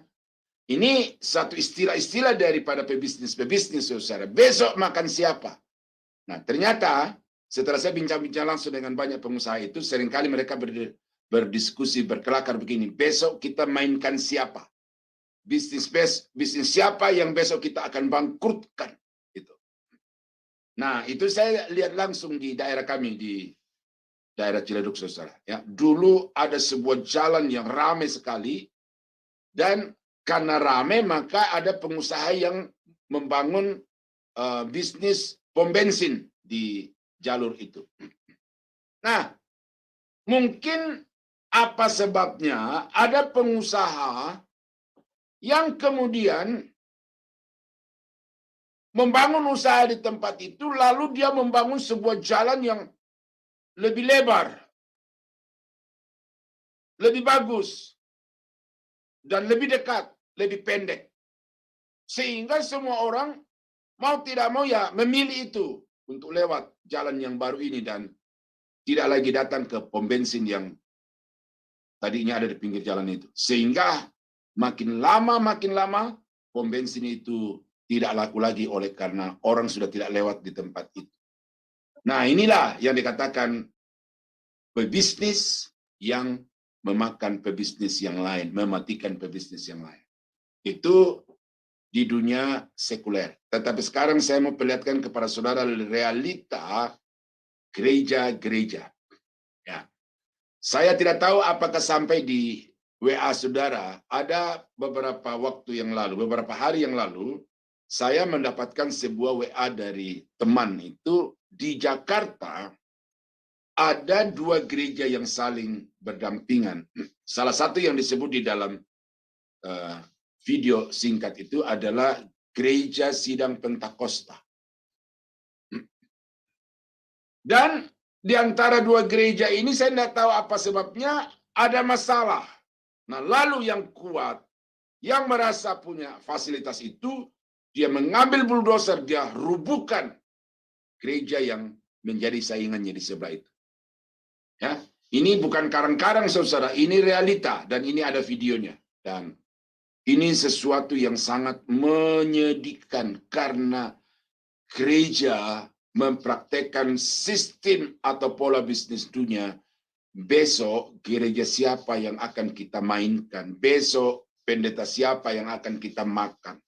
Ini satu istilah-istilah daripada pebisnis, saudara. Besok makan siapa? Nah, ternyata setelah saya bincang-bincang langsung dengan banyak pengusaha itu, seringkali mereka berdiskusi, berkelakar begini, besok kita mainkan siapa? Bisnis siapa yang besok kita akan bangkrutkan? Itu. Nah, itu saya lihat langsung di daerah kami, di daerah Ciledug, saudara. Ya, dulu ada sebuah jalan yang ramai sekali, dan karena ramai maka ada pengusaha yang membangun bisnis pom bensin di jalur itu. Nah, mungkin apa sebabnya ada pengusaha yang kemudian membangun usaha di tempat itu, lalu dia membangun sebuah jalan yang lebih lebar, lebih bagus, dan lebih dekat, lebih pendek. Sehingga semua orang mau tidak mau ya memilih itu untuk lewat jalan yang baru ini dan tidak lagi datang ke pom bensin yang tadinya ada di pinggir jalan itu. Sehingga makin lama pom bensin itu tidak laku lagi oleh karena orang sudah tidak lewat di tempat itu. Nah, inilah yang dikatakan pebisnis yang memakan pebisnis yang lain, mematikan pebisnis yang lain. Itu di dunia sekuler. Tetapi sekarang saya mau perlihatkan kepada saudara realita gereja-gereja. Ya. Saya tidak tahu apakah sampai di WA saudara, ada beberapa waktu yang lalu, beberapa hari yang lalu, saya mendapatkan sebuah WA dari teman itu di Jakarta. Ada dua gereja yang saling berdampingan. Salah satu yang disebut di dalam video singkat itu adalah Gereja Sidang Pentakosta. Dan di antara dua gereja ini saya tidak tahu apa sebabnya ada masalah. Nah, lalu yang kuat, yang merasa punya fasilitas itu, dia mengambil bulldozer, dia rubuhkan gereja yang menjadi saingannya di sebelah itu. Ya, ini bukan karang-karang saudara, ini realita dan ini ada videonya. Dan ini sesuatu yang sangat menyedihkan karena gereja mempraktekkan sistem atau pola bisnis dunia. Besok gereja siapa yang akan kita mainkan? Besok pendeta siapa yang akan kita makan?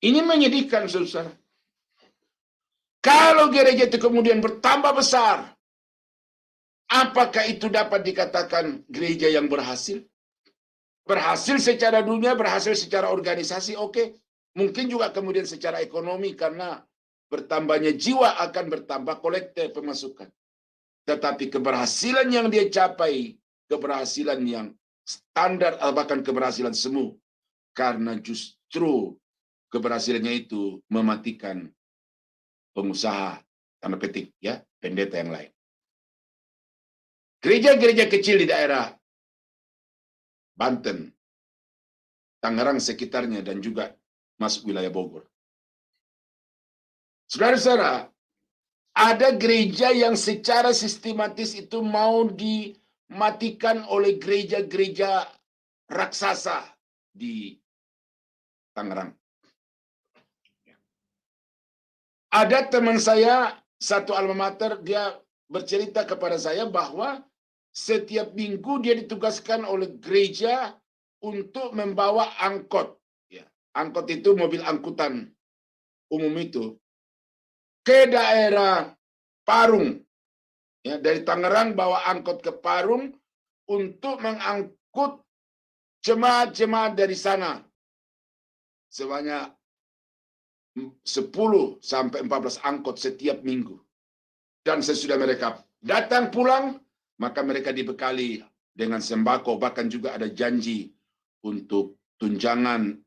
Ini menyedihkan saudara. Kalau gereja itu kemudian bertambah besar, apakah itu dapat dikatakan gereja yang berhasil? Berhasil secara dunia, berhasil secara organisasi, oke. Mungkin juga kemudian secara ekonomi karena bertambahnya jiwa akan bertambah kolektif pemasukan. Tetapi keberhasilan yang dia capai, keberhasilan yang standar, bahkan keberhasilan semu, karena justru keberhasilannya itu mematikan pengusaha, tanda petik, ya, pendeta yang lain. Gereja-gereja kecil di daerah Banten, Tangerang sekitarnya, dan juga masuk wilayah Bogor. Saudara-saudara, ada gereja yang secara sistematis itu mau dimatikan oleh gereja-gereja raksasa di Tangerang. Ada teman saya, satu alma mater, dia bercerita kepada saya bahwa setiap minggu dia ditugaskan oleh gereja untuk membawa angkot. Ya, angkot itu mobil angkutan umum itu ke daerah Parung. Ya, dari Tangerang bawa angkot ke Parung untuk mengangkut jemaat-jemaat dari sana. Sebanyak 10 sampai 14 angkot setiap minggu. Dan sesudah mereka datang pulang, maka mereka dibekali dengan sembako, bahkan juga ada janji untuk tunjangan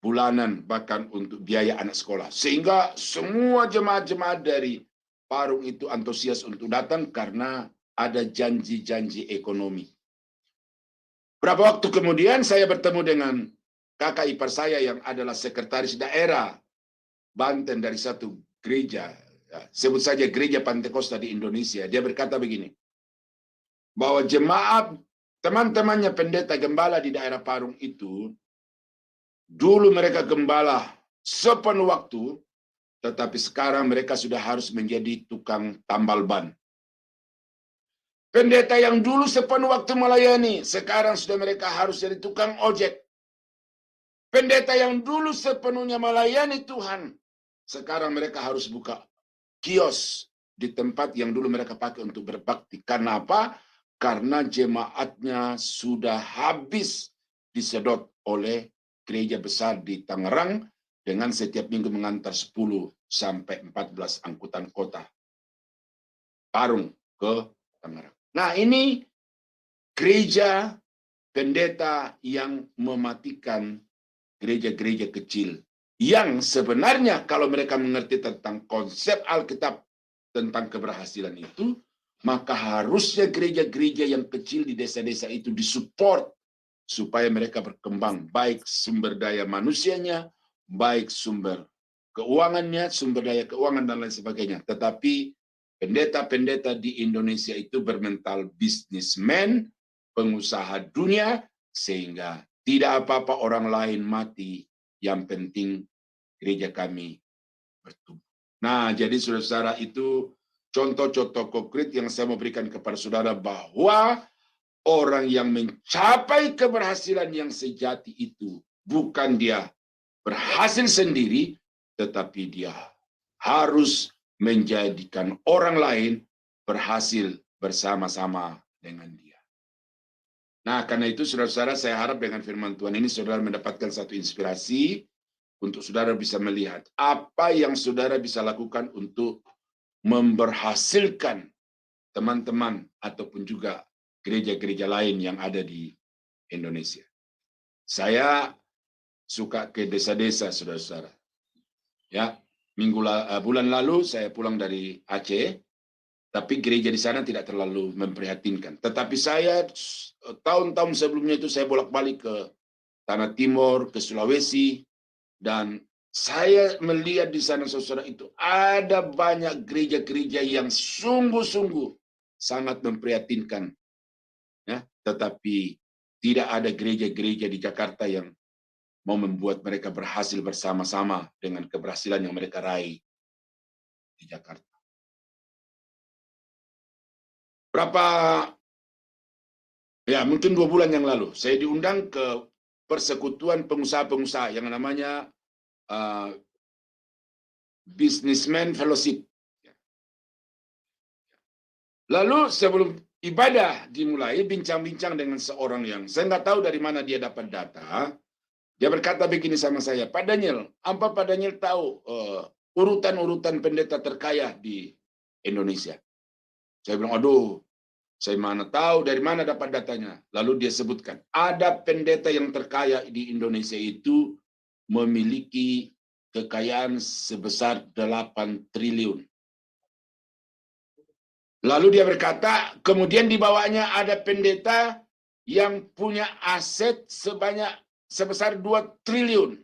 bulanan, bahkan untuk biaya anak sekolah. Sehingga semua jemaat-jemaat dari Parung itu antusias untuk datang karena ada janji-janji ekonomi. Berapa waktu kemudian saya bertemu dengan kakak ipar saya yang adalah sekretaris daerah Banten dari satu gereja, sebut saja Gereja Pentakosta di Indonesia. Dia berkata begini, bahwa jemaat teman-temannya pendeta gembala di daerah Parung itu, dulu mereka gembala sepenuh waktu, tetapi sekarang mereka sudah harus menjadi tukang tambal ban. Pendeta yang dulu sepenuh waktu melayani, sekarang sudah mereka harus jadi tukang ojek. Pendeta yang dulu sepenuhnya melayani Tuhan, sekarang mereka harus buka kios di tempat yang dulu mereka pakai untuk berbakti. Karena apa? Karena jemaatnya sudah habis disedot oleh gereja besar di Tangerang dengan setiap minggu mengantar 10 sampai 14 angkutan kota Parung ke Tangerang. Nah, ini gereja pendeta yang mematikan gereja-gereja kecil yang sebenarnya kalau mereka mengerti tentang konsep Alkitab tentang keberhasilan itu, maka harusnya gereja-gereja yang kecil di desa-desa itu disupport supaya mereka berkembang, baik sumber daya manusianya, baik sumber keuangannya, sumber daya keuangan dan lain sebagainya. Tetapi pendeta-pendeta di Indonesia itu bermental bisnismen, pengusaha dunia, sehingga tidak apa-apa orang lain mati, yang penting gereja kami bertumbuh. Nah, jadi saudara-saudara itu contoh-contoh konkret yang saya mau berikan kepada saudara bahwa orang yang mencapai keberhasilan yang sejati itu bukan dia berhasil sendiri, tetapi dia harus menjadikan orang lain berhasil bersama-sama dengan dia. Nah, karena itu saudara-saudara, saya harap dengan firman Tuhan ini saudara mendapatkan satu inspirasi untuk saudara bisa melihat apa yang saudara bisa lakukan untuk memberhasilkan teman-teman ataupun juga gereja-gereja lain yang ada di Indonesia. Saya suka ke desa-desa, saudara-saudara. Ya, bulan lalu saya pulang dari Aceh, tapi gereja di sana tidak terlalu memprihatinkan. Tetapi saya tahun-tahun sebelumnya itu saya bolak-balik ke Tanah Timur, ke Sulawesi, dan saya melihat di sana saudara itu ada banyak gereja-gereja yang sungguh-sungguh sangat memprihatinkan. Ya, tetapi tidak ada gereja-gereja di Jakarta yang mau membuat mereka berhasil bersama-sama dengan keberhasilan yang mereka raih di Jakarta. Mungkin 2 bulan yang lalu, saya diundang ke persekutuan pengusaha-pengusaha yang namanya Businessman Fellowship. Lalu sebelum ibadah dimulai, bincang-bincang dengan seorang yang saya nggak tahu dari mana dia dapat data. Dia berkata begini sama saya, Pak Daniel, apa Pak Daniel tahu urutan-urutan pendeta terkaya di Indonesia? Saya bilang, aduh, saya mana tahu dari mana dapat datanya. Lalu dia sebutkan, ada pendeta yang terkaya di Indonesia itu memiliki kekayaan sebesar 8 triliun. Lalu dia berkata, kemudian di bawahnya ada pendeta yang punya aset sebesar 2 triliun.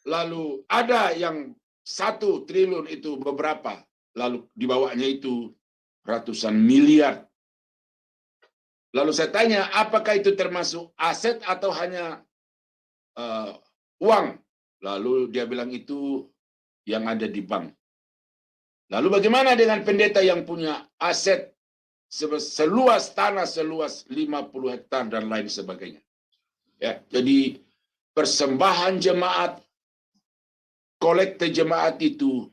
Lalu ada yang 1 triliun itu beberapa. Lalu di bawahnya itu ratusan miliar. Lalu saya tanya, apakah itu termasuk aset atau hanya uang? Lalu dia bilang itu yang ada di bank. Lalu bagaimana dengan pendeta yang punya aset seluas tanah seluas 50 hektar dan lain sebagainya? Ya, jadi persembahan jemaat, kolekte jemaat itu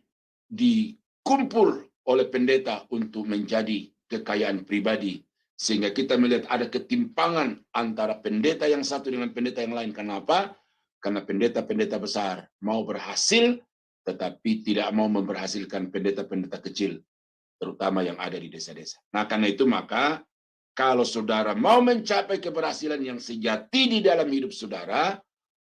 dikumpul oleh pendeta untuk menjadi kekayaan pribadi. Sehingga kita melihat ada ketimpangan antara pendeta yang satu dengan pendeta yang lain. Kenapa? Karena pendeta-pendeta besar mau berhasil, tetapi tidak mau memberhasilkan pendeta-pendeta kecil, terutama yang ada di desa-desa. Nah, karena itu maka kalau saudara mau mencapai keberhasilan yang sejati di dalam hidup saudara,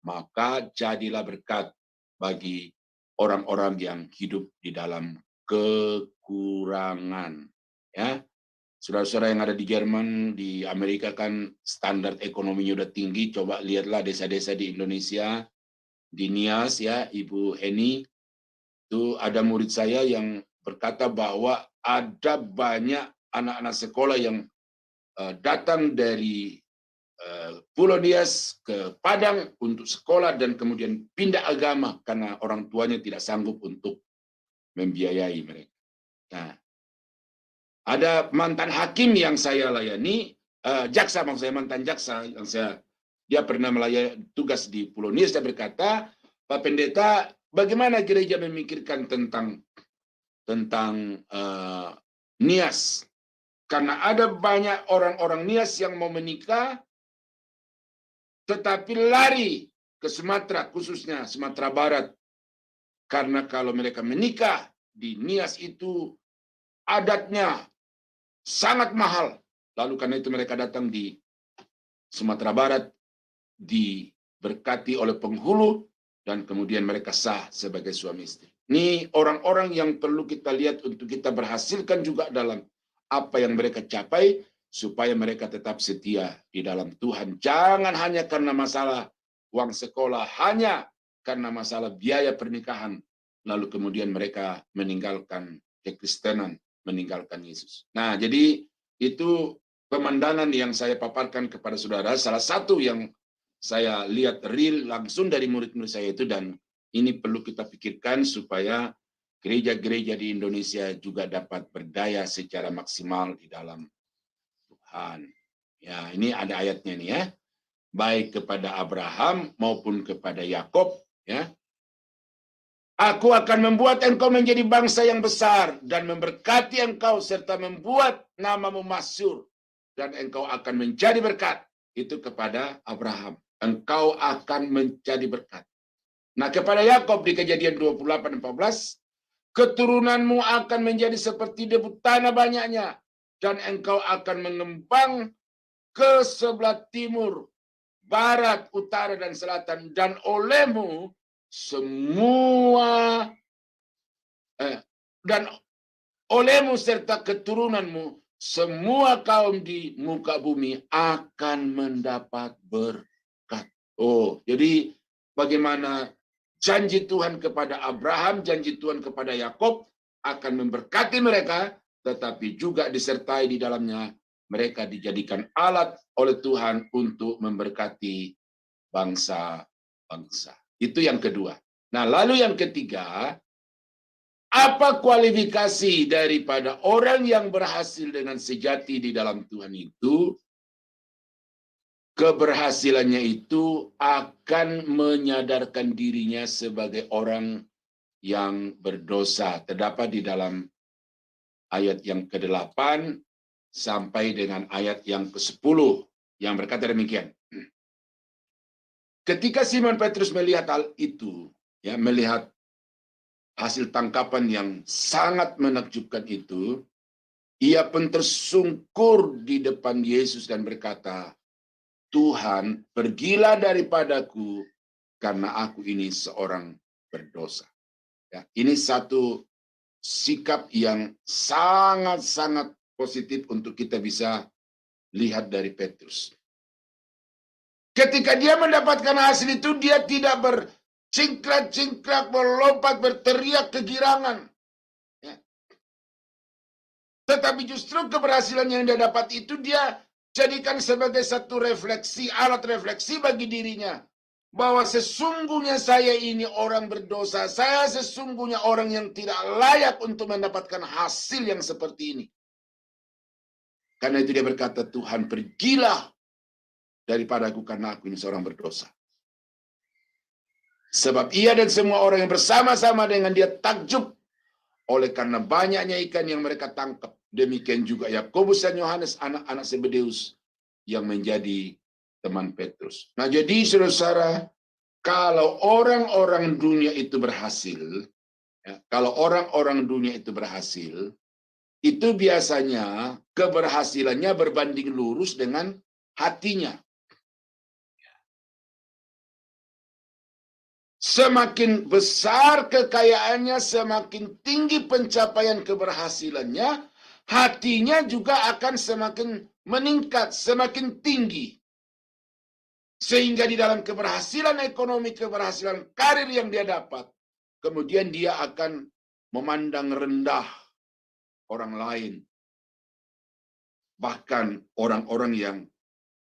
maka jadilah berkat bagi orang-orang yang hidup di dalam kekurangan. Ya, saudara-saudara yang ada di Jerman, di Amerika kan standar ekonominya udah tinggi. Coba lihatlah desa-desa di Indonesia, di Nias ya, Ibu Heni, itu ada murid saya yang berkata bahwa ada banyak anak-anak sekolah yang datang dari Pulau Nias ke Padang untuk sekolah dan kemudian pindah agama karena orang tuanya tidak sanggup untuk membiayai mereka. Nah, ada mantan hakim yang saya layani, jaksa maksud saya, mantan jaksa yang dia pernah melayani tugas di Pulau Nias. Dia berkata, Pak Pendeta, bagaimana gereja memikirkan tentang Nias? Karena ada banyak orang-orang Nias yang mau menikah, tetapi lari ke Sumatera, khususnya Sumatera Barat. Karena kalau mereka menikah di Nias itu adatnya sangat mahal. Lalu karena itu mereka datang di Sumatera Barat, diberkati oleh penghulu, dan kemudian mereka sah sebagai suami istri. Ini orang-orang yang perlu kita lihat untuk kita berhasilkan juga dalam apa yang mereka capai, supaya mereka tetap setia di dalam Tuhan. Jangan hanya karena masalah uang sekolah, hanya karena masalah biaya pernikahan, lalu kemudian mereka meninggalkan kekristenan, meninggalkan Yesus. Nah, jadi itu pemandangan yang saya paparkan kepada saudara, salah satu yang saya lihat real langsung dari murid-murid saya itu, dan ini perlu kita pikirkan supaya gereja-gereja di Indonesia juga dapat berdaya secara maksimal di dalam Tuhan. Ya, ini ada ayatnya nih ya. Baik kepada Abraham maupun kepada Yakob, ya. Aku akan membuat engkau menjadi bangsa yang besar dan memberkati engkau serta membuat namamu masyhur dan engkau akan menjadi berkat. Itu kepada Abraham. Engkau akan menjadi berkat. Nah, kepada Yakub di Kejadian 28:14, keturunanmu akan menjadi seperti debu tanah banyaknya dan engkau akan mengembang ke sebelah timur, barat, utara, dan selatan, dan olehmu semua dan olehmu serta keturunanmu semua kaum di muka bumi akan mendapat berkat. Oh, jadi bagaimana janji Tuhan kepada Abraham, janji Tuhan kepada Yakub akan memberkati mereka, tetapi juga disertai di dalamnya mereka dijadikan alat oleh Tuhan untuk memberkati bangsa-bangsa. Itu yang kedua. Nah, lalu yang ketiga, apa kualifikasi daripada orang yang berhasil dengan sejati di dalam Tuhan itu? Keberhasilannya itu akan menyadarkan dirinya sebagai orang yang berdosa. Terdapat di dalam ayat yang ke-8 sampai dengan ayat yang ke-10 yang berkata demikian. Ketika Simon Petrus melihat hal itu, ya, melihat hasil tangkapan yang sangat menakjubkan itu, ia pun tersungkur di depan Yesus dan berkata, Tuhan, pergilah daripadaku karena aku ini seorang berdosa. Ya, ini satu sikap yang sangat-sangat positif untuk kita bisa lihat dari Petrus. Ketika dia mendapatkan hasil itu, dia tidak bercingkrak-cingkrak, melompat, berteriak kegirangan. Ya. Tetapi justru keberhasilan yang dia dapat itu dia jadikan sebagai satu refleksi, alat refleksi bagi dirinya. Bahwa sesungguhnya saya ini orang berdosa, saya sesungguhnya orang yang tidak layak untuk mendapatkan hasil yang seperti ini. Karena itu dia berkata, Tuhan pergilah daripadaku karena aku ini seorang berdosa. Sebab ia dan semua orang yang bersama-sama dengan dia takjub oleh karena banyaknya ikan yang mereka tangkap. Demikian juga Yakobus dan Yohanes, anak-anak Zebedeus yang menjadi teman Petrus. Nah, jadi saudara-saudara, kalau orang-orang dunia itu berhasil, ya, kalau orang-orang dunia itu berhasil, itu biasanya keberhasilannya berbanding lurus dengan hatinya. Semakin besar kekayaannya, semakin tinggi pencapaian keberhasilannya, hatinya juga akan semakin meningkat, semakin tinggi. Sehingga di dalam keberhasilan ekonomi, keberhasilan karir yang dia dapat, kemudian dia akan memandang rendah orang lain. Bahkan orang-orang yang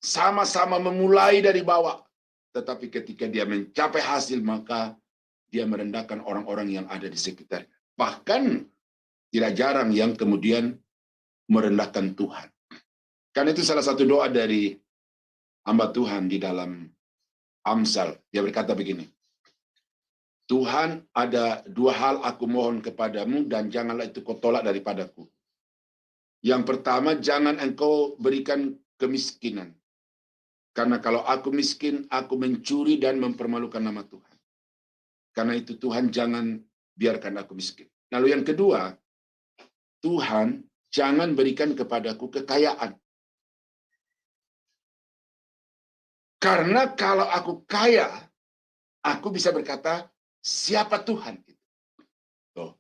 sama-sama memulai dari bawah. Tetapi ketika dia mencapai hasil, maka dia merendahkan orang-orang yang ada di sekitarnya. Bahkan tidak jarang yang kemudian merendahkan Tuhan. Karena itu salah satu doa dari hamba Tuhan di dalam Amsal. Dia berkata begini, Tuhan, ada dua hal aku mohon kepadamu dan janganlah itu kau tolak daripadaku. Yang pertama, jangan engkau berikan kemiskinan. Karena kalau aku miskin, aku mencuri dan mempermalukan nama Tuhan. Karena itu Tuhan jangan biarkan aku miskin. Lalu yang kedua, Tuhan jangan berikan kepadaku kekayaan. Karena kalau aku kaya, aku bisa berkata, siapa Tuhan? Tuh.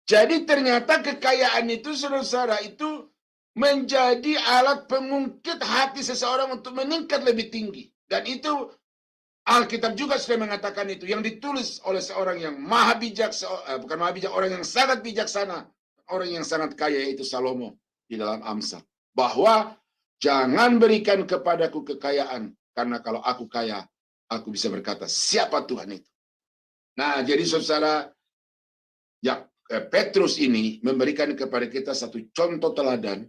Jadi ternyata kekayaan itu, saudara-saudara, itu menjadi alat pengungkit hati seseorang untuk meningkat lebih tinggi. Dan itu Alkitab juga sudah mengatakan itu. Yang ditulis oleh seorang yang maha bijak, bukan maha bijak, orang yang sangat bijaksana. Orang yang sangat kaya, yaitu Salomo di dalam Amsal. Bahwa jangan berikan kepadaku kekayaan. Karena kalau aku kaya, aku bisa berkata, siapa Tuhan itu? Nah, jadi saudara, ya, Petrus ini memberikan kepada kita satu contoh teladan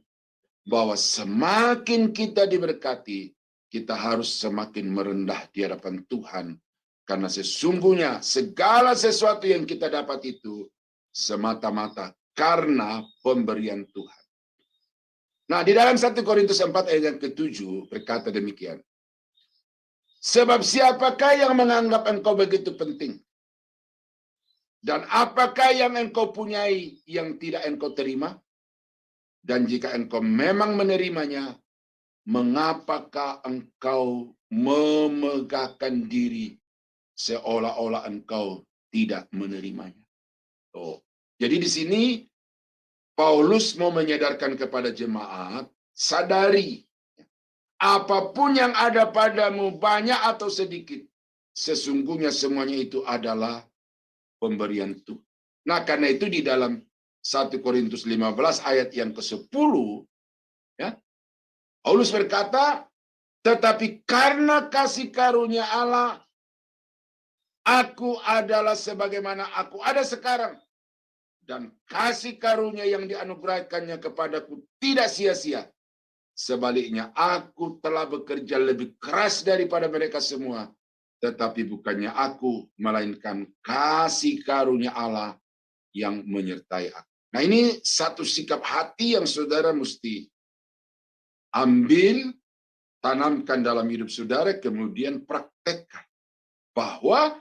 bahwa semakin kita diberkati, kita harus semakin merendah di hadapan Tuhan. Karena sesungguhnya segala sesuatu yang kita dapat itu semata-mata karena pemberian Tuhan. Nah, di dalam 1 Korintus 4 ayat yang ke-7 berkata demikian. Sebab siapakah yang menganggap engkau begitu penting? Dan apakah yang engkau punyai yang tidak engkau terima? Dan jika engkau memang menerimanya, mengapakah engkau memegahkan diri seolah-olah engkau tidak menerimanya? Oh, jadi di sini Paulus mau menyadarkan kepada jemaat, sadari apapun yang ada padamu, banyak atau sedikit, sesungguhnya semuanya itu adalah pemberian Tuhan. Nah, karena itu di dalam 1 Korintus 15 ayat yang ke-10, ya, Paulus berkata, tetapi karena kasih karunia Allah, aku adalah sebagaimana aku ada sekarang. Dan kasih karunia yang dianugerahkannya kepadaku tidak sia-sia. Sebaliknya, aku telah bekerja lebih keras daripada mereka semua. Tetapi bukannya aku, melainkan kasih karunia Allah yang menyertai aku. Nah, ini satu sikap hati yang saudara mesti ambil, tanamkan dalam hidup saudara, kemudian praktekkan. Bahwa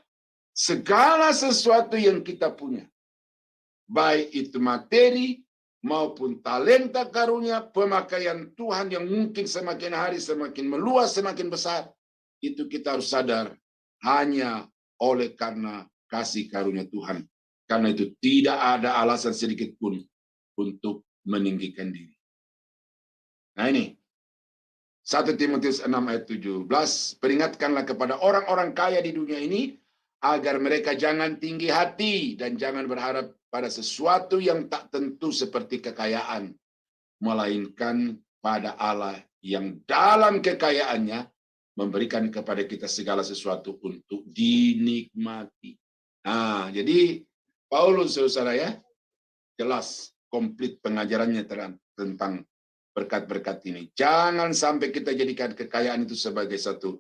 segala sesuatu yang kita punya, baik itu materi maupun talenta karunia, pemakaian Tuhan yang mungkin semakin hari semakin meluas, semakin besar, itu kita harus sadar hanya oleh karena kasih karunia Tuhan. Karena itu tidak ada alasan sedikit pun untuk meninggikan diri. Nah ini, 1 Timotius 6 ayat 17, peringatkanlah kepada orang-orang kaya di dunia ini, agar mereka jangan tinggi hati dan jangan berharap pada sesuatu yang tak tentu seperti kekayaan, melainkan pada Allah yang dalam kekayaannya memberikan kepada kita segala sesuatu untuk dinikmati. Nah, jadi Paulus, saudara ya, jelas komplit pengajarannya tentang berkat-berkat ini. Jangan sampai kita jadikan kekayaan itu sebagai satu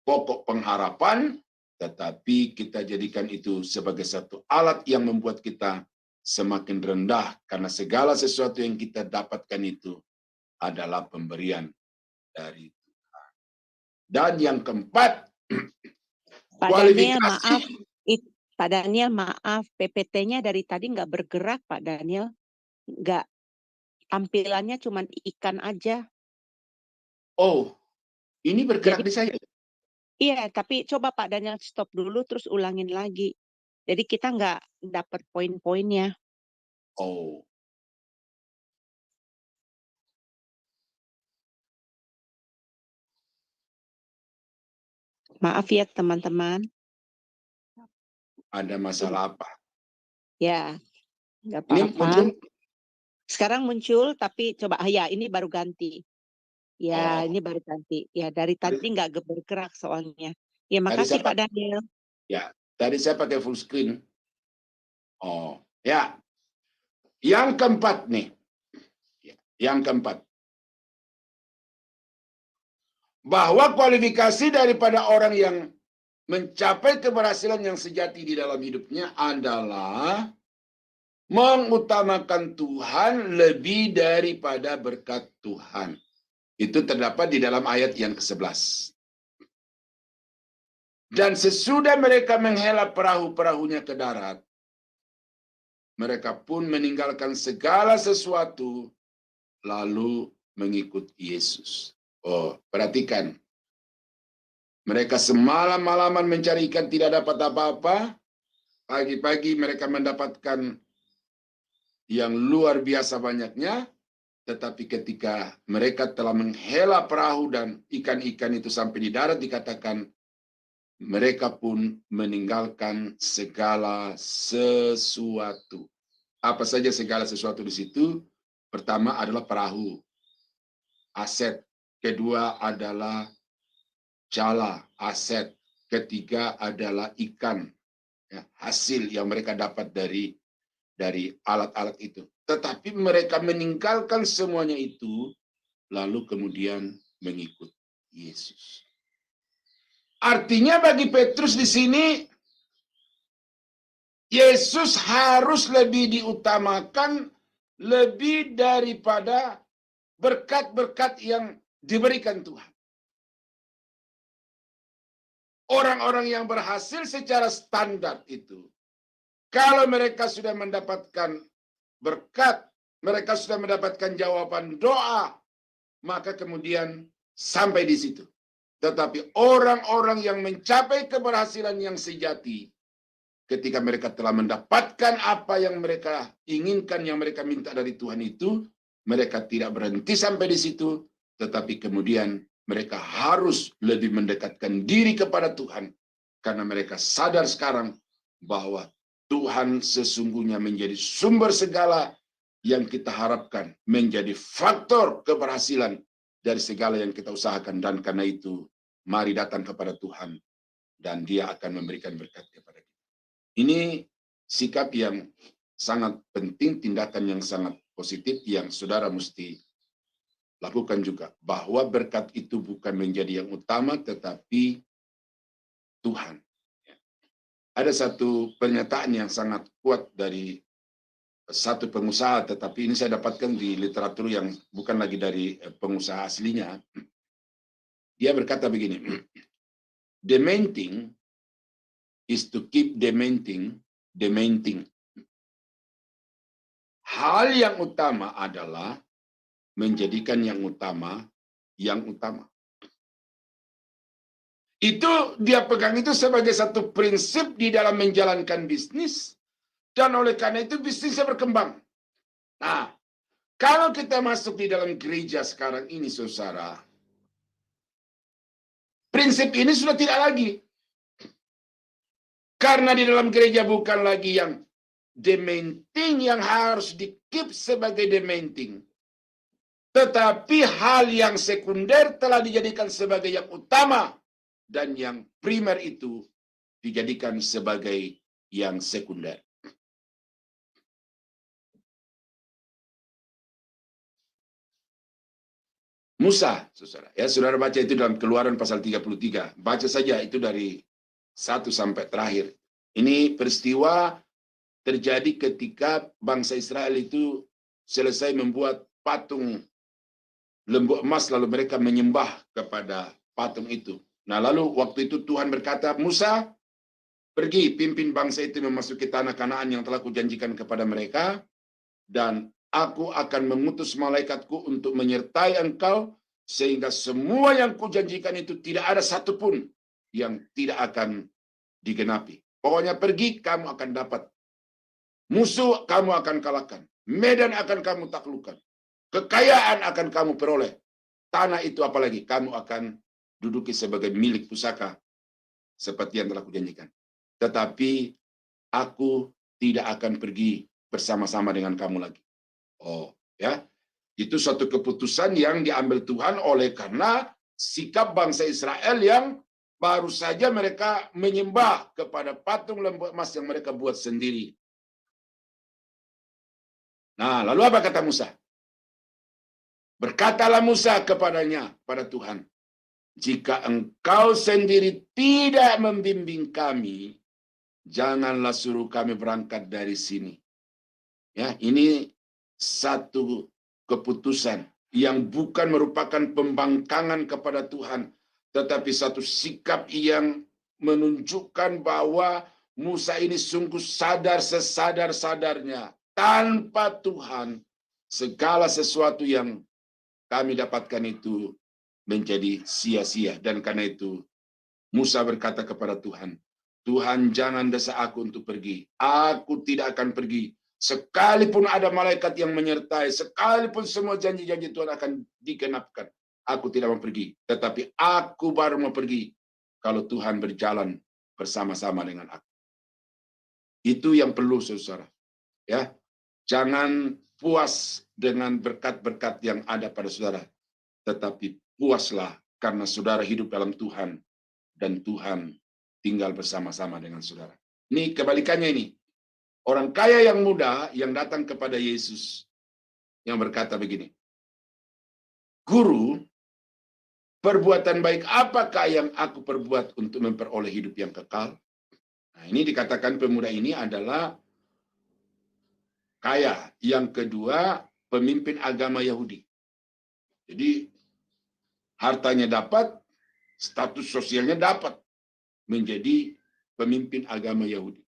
pokok pengharapan, tetapi kita jadikan itu sebagai satu alat yang membuat kita semakin rendah, karena segala sesuatu yang kita dapatkan itu adalah pemberian dari Tuhan. Dan yang keempat, Pak Daniel, maaf. Pak Daniel, maaf. PPT-nya dari tadi nggak bergerak, Pak Daniel. Nggak, tampilannya cuma ikan aja. Oh, ini bergerak Jadi, di saya. iya, tapi coba Pak Daniel stop dulu, terus ulangin lagi. Jadi kita nggak dapat poin-poinnya. Oh, Maaf ya teman-teman. ada masalah apa? Ya, nggak Ini apa-apa. muncul? Sekarang muncul, tapi coba, ya ini baru ganti. Ya, Oh. ini baru ganti. Ya, dari tadi nggak bergerak soalnya. Ya, Tadi makasih saya Pak Daniel. Ya, tadi saya pakai full screen. Oh, ya. Yang keempat nih. Yang keempat. Bahwa kualifikasi daripada orang yang mencapai keberhasilan yang sejati di dalam hidupnya adalah mengutamakan Tuhan lebih daripada berkat Tuhan. Itu terdapat di dalam ayat yang ke-11. Dan sesudah mereka menghela perahu-perahunya ke darat, mereka pun meninggalkan segala sesuatu lalu mengikut Yesus. Oh, perhatikan. Mereka semalam-malaman mencari ikan tidak dapat apa-apa. Pagi-pagi mereka mendapatkan yang luar biasa banyaknya. Tetapi ketika mereka telah menghela perahu dan ikan-ikan itu sampai di darat, dikatakan mereka pun meninggalkan segala sesuatu. Apa saja segala sesuatu di situ? Pertama adalah perahu, aset. Kedua adalah jala, aset. Ketiga adalah ikan, ya, hasil yang mereka dapat dari alat-alat itu. Tetapi mereka meninggalkan semuanya itu, lalu kemudian mengikut Yesus. Artinya bagi Petrus di sini, Yesus harus lebih diutamakan lebih daripada berkat-berkat yang diberikan Tuhan. Orang-orang yang berhasil secara standar itu, kalau mereka sudah mendapatkan berkat, mereka sudah mendapatkan jawaban doa, maka kemudian sampai di situ. Tetapi orang-orang yang mencapai keberhasilan yang sejati, ketika mereka telah mendapatkan apa yang mereka inginkan, yang mereka minta dari Tuhan itu, mereka tidak berhenti sampai di situ, tetapi kemudian mereka harus lebih mendekatkan diri kepada Tuhan, karena mereka sadar sekarang bahwa Tuhan sesungguhnya menjadi sumber segala yang kita harapkan, menjadi faktor keberhasilan dari segala yang kita usahakan. Dan karena itu, mari datang kepada Tuhan, dan Dia akan memberikan berkat kepada kita. Ini sikap yang sangat penting, tindakan yang sangat positif yang saudara mesti lakukan juga. Bahwa berkat itu bukan menjadi yang utama, tetapi Tuhan. Ada satu pernyataan yang sangat kuat dari satu pengusaha, tetapi ini saya dapatkan di literatur yang bukan lagi dari pengusaha aslinya. Dia berkata begini, the main thing is to keep dementing. Hal yang utama adalah menjadikan yang utama. Itu dia pegang itu sebagai satu prinsip di dalam menjalankan bisnis, dan oleh karena itu bisnisnya berkembang. Nah, kalau kita masuk di dalam gereja sekarang ini, saudara, prinsip ini sudah tidak lagi. Karena di dalam gereja bukan lagi yang dementing yang harus di-keep sebagai dementing. Tetapi hal yang sekunder telah dijadikan sebagai yang utama. Dan yang primer itu dijadikan sebagai yang sekunder. Musa, saudara. Ya, saudara baca itu dalam Keluaran pasal 33. Baca saja itu dari 1 sampai terakhir. Ini peristiwa terjadi ketika bangsa Israel itu selesai membuat patung lembu emas, lalu mereka menyembah kepada patung itu. Nah, lalu waktu itu Tuhan berkata, Musa, pergi pimpin bangsa itu memasuki tanah Kanaan yang telah kujanjikan kepada mereka, dan aku akan mengutus malaikatku untuk menyertai engkau, sehingga semua yang kujanjikan itu tidak ada satupun yang tidak akan digenapi. Pokoknya pergi, kamu akan dapat. Musuh kamu akan kalahkan. Medan akan kamu taklukkan. Kekayaan akan kamu peroleh. Tanah itu apalagi, kamu akan duduki sebagai milik pusaka, seperti yang telah kujanjikan. Tetapi aku tidak akan pergi bersama-sama dengan kamu lagi. Oh, ya. Itu suatu keputusan yang diambil Tuhan oleh karena sikap bangsa Israel yang baru saja mereka menyembah kepada patung lembu emas yang mereka buat sendiri. Nah, lalu apa kata Musa? Berkatalah Musa kepadanya, pada Tuhan, jika engkau sendiri tidak membimbing kami, janganlah suruh kami berangkat dari sini. Ya, ini satu keputusan yang bukan merupakan pembangkangan kepada Tuhan, tetapi satu sikap yang menunjukkan bahwa Musa ini sungguh sadar sesadar-sadarnya, tanpa Tuhan segala sesuatu yang kami dapatkan itu menjadi sia-sia. Dan karena itu Musa berkata kepada Tuhan, Tuhan jangan desa aku untuk pergi. Aku tidak akan pergi. Sekalipun ada malaikat yang menyertai, sekalipun semua janji-janji Tuhan akan digenapkan, aku tidak mau pergi. Tetapi aku baru mau pergi kalau Tuhan berjalan bersama-sama dengan aku. Itu yang perlu, saudara. Ya, jangan puas dengan berkat-berkat yang ada pada saudara, tetapi puaslah karena saudara hidup dalam Tuhan dan Tuhan tinggal bersama-sama dengan saudara. Ini kebalikannya ini. Orang kaya yang muda yang datang kepada Yesus yang berkata begini, Guru, perbuatan baik apakah yang aku perbuat untuk memperoleh hidup yang kekal? Nah, ini dikatakan pemuda ini adalah kaya. Yang kedua, pemimpin agama Yahudi. Jadi, hartanya dapat, status sosialnya dapat menjadi pemimpin agama Yahudi.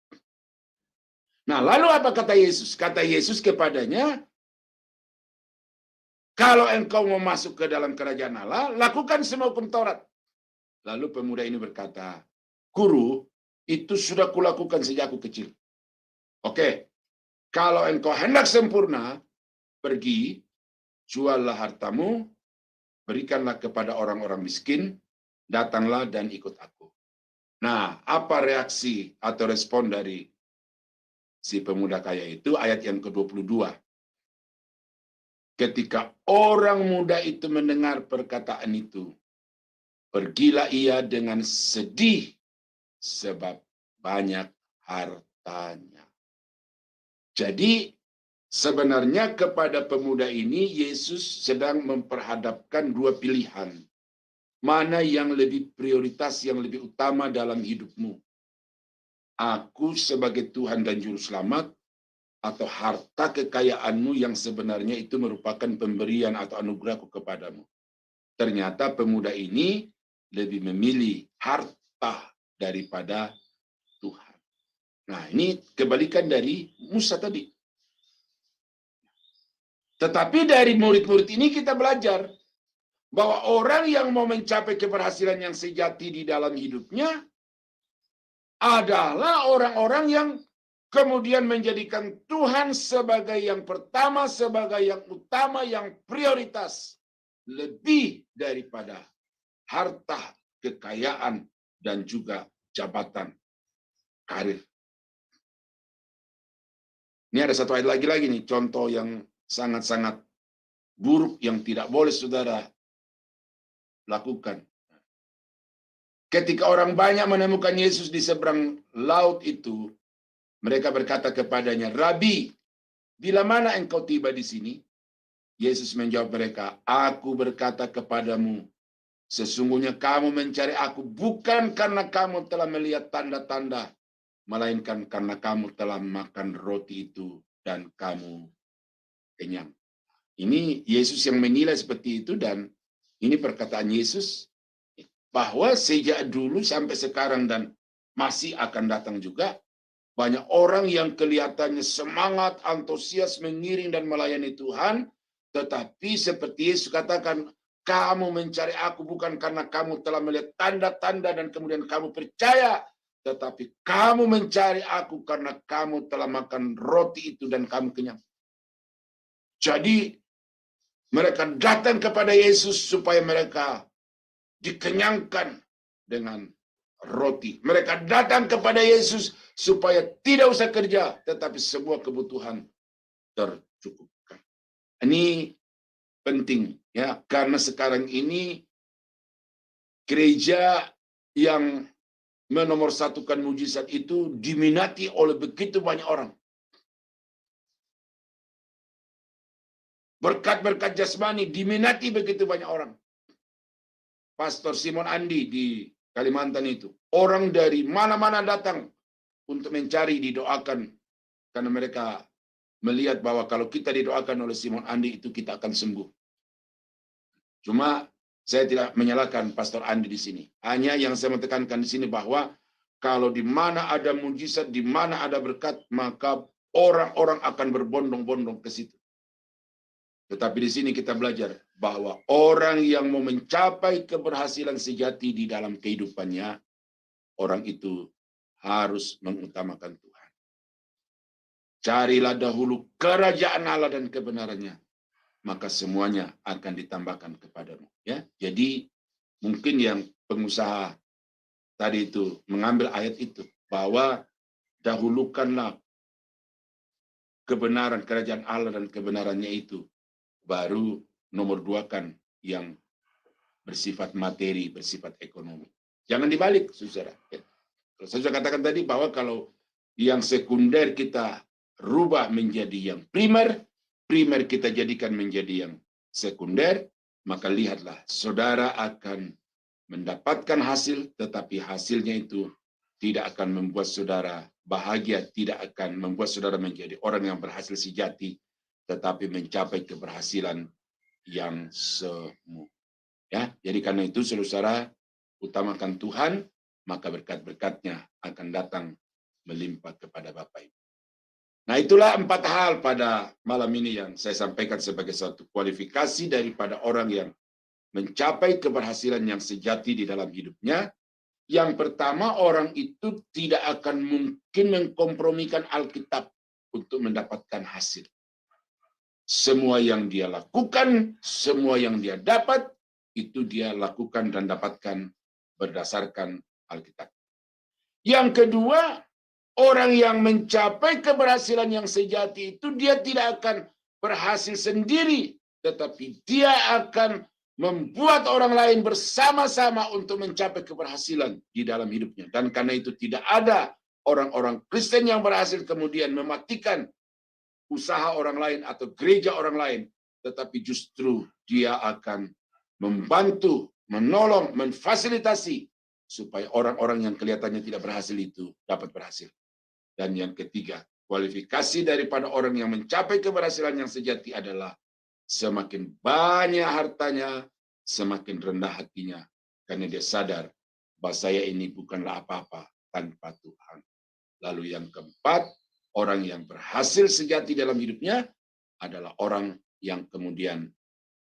Nah, lalu apa kata Yesus? Kata Yesus kepadanya, kalau engkau mau masuk ke dalam kerajaan Allah, lakukan semua hukum Taurat. Lalu pemuda ini berkata, Guru, itu sudah kulakukan sejak aku kecil. Oke, kalau engkau hendak sempurna, pergi, juallah hartamu, berikanlah kepada orang-orang miskin, datanglah dan ikut aku. Nah, apa reaksi atau respon dari si pemuda kaya itu? Ayat yang ke-22. Ketika orang muda itu mendengar perkataan itu, pergilah ia dengan sedih sebab banyak hartanya. Jadi sebenarnya kepada pemuda ini Yesus sedang memperhadapkan dua pilihan. Mana yang lebih prioritas, yang lebih utama dalam hidupmu? Aku sebagai Tuhan dan Juru Selamat, atau harta kekayaanmu yang sebenarnya itu merupakan pemberian atau anugerahku kepadamu. Ternyata pemuda ini lebih memilih harta daripada Tuhan. Nah, ini kebalikan dari Musa tadi. Tetapi dari murid-murid ini kita belajar bahwa orang yang mau mencapai keberhasilan yang sejati di dalam hidupnya adalah orang-orang yang kemudian menjadikan Tuhan sebagai yang pertama, sebagai yang utama, yang prioritas, lebih daripada harta, kekayaan, dan juga jabatan, karir. Ini ada satu ayat lagi nih, contoh yang sangat-sangat buruk yang tidak boleh saudara lakukan. Ketika orang banyak menemukan Yesus di seberang laut itu, mereka berkata kepadanya, Rabi, bila mana engkau tiba di sini? Yesus menjawab mereka, aku berkata kepadamu, sesungguhnya kamu mencari aku bukan karena kamu telah melihat tanda-tanda, melainkan karena kamu telah makan roti itu dan kamu kenyang. Ini Yesus yang menilai seperti itu, dan ini perkataan Yesus bahwa sejak dulu sampai sekarang dan masih akan datang juga, banyak orang yang kelihatannya semangat, antusias, mengiring dan melayani Tuhan, tetapi seperti Yesus katakan, kamu mencari aku bukan karena kamu telah melihat tanda-tanda dan kemudian kamu percaya, tetapi kamu mencari aku karena kamu telah makan roti itu dan kamu kenyang. Jadi mereka datang kepada Yesus supaya mereka dikenyangkan dengan roti. Mereka datang kepada Yesus supaya tidak usah kerja, tetapi semua kebutuhan tercukupkan. Ini penting ya, karena sekarang ini gereja yang menomorsatukan mujizat itu diminati oleh begitu banyak orang. Berkat-berkat jasmani diminati begitu banyak orang. Pastor Simon Andi di Kalimantan itu, orang dari mana-mana datang untuk mencari didoakan, karena mereka melihat bahwa kalau kita didoakan oleh Simon Andi itu kita akan sembuh. Cuma saya tidak menyalahkan Pastor Andi di sini. Hanya yang saya menekankan di sini bahwa kalau di mana ada mujizat, di mana ada berkat, maka orang-orang akan berbondong-bondong ke situ. Tetapi di sini kita belajar bahwa orang yang mau mencapai keberhasilan sejati di dalam kehidupannya, orang itu harus mengutamakan Tuhan. Carilah dahulu kerajaan Allah dan kebenarannya, maka semuanya akan ditambahkan kepadamu. Ya, jadi mungkin yang pengusaha tadi itu mengambil ayat itu bahwa dahulukanlah kebenaran kerajaan Allah dan kebenarannya itu, baru nomor dua kan yang bersifat materi, bersifat ekonomi. Jangan dibalik, saudara. Saya sudah katakan tadi bahwa kalau yang sekunder kita rubah menjadi yang primer, primer kita jadikan menjadi yang sekunder, maka lihatlah, saudara akan mendapatkan hasil, tetapi hasilnya itu tidak akan membuat saudara bahagia, tidak akan membuat saudara menjadi orang yang berhasil sejati, tetapi mencapai keberhasilan yang semu. Ya, jadi karena itu saudara utamakan Tuhan, maka berkat-berkatnya akan datang melimpah kepada Bapak Ibu. Nah, itulah 4 hal pada malam ini yang saya sampaikan sebagai satu kualifikasi daripada orang yang mencapai keberhasilan yang sejati di dalam hidupnya. Yang pertama, orang itu tidak akan mungkin mengkompromikan Alkitab untuk mendapatkan hasil. Semua yang dia lakukan, semua yang dia dapat, itu dia lakukan dan dapatkan berdasarkan Alkitab. Yang kedua, orang yang mencapai keberhasilan yang sejati itu dia tidak akan berhasil sendiri, tetapi dia akan membuat orang lain bersama-sama untuk mencapai keberhasilan di dalam hidupnya. Dan karena itu tidak ada orang-orang Kristen yang berhasil kemudian mematikan usaha orang lain atau gereja orang lain, tetapi justru dia akan membantu, menolong, memfasilitasi supaya orang-orang yang kelihatannya tidak berhasil itu dapat berhasil. Dan yang ketiga, kualifikasi daripada orang yang mencapai keberhasilan yang sejati adalah semakin banyak hartanya, semakin rendah hatinya. Karena dia sadar bahwa saya ini bukanlah apa-apa tanpa Tuhan. Lalu yang keempat, orang yang berhasil sejati dalam hidupnya adalah orang yang kemudian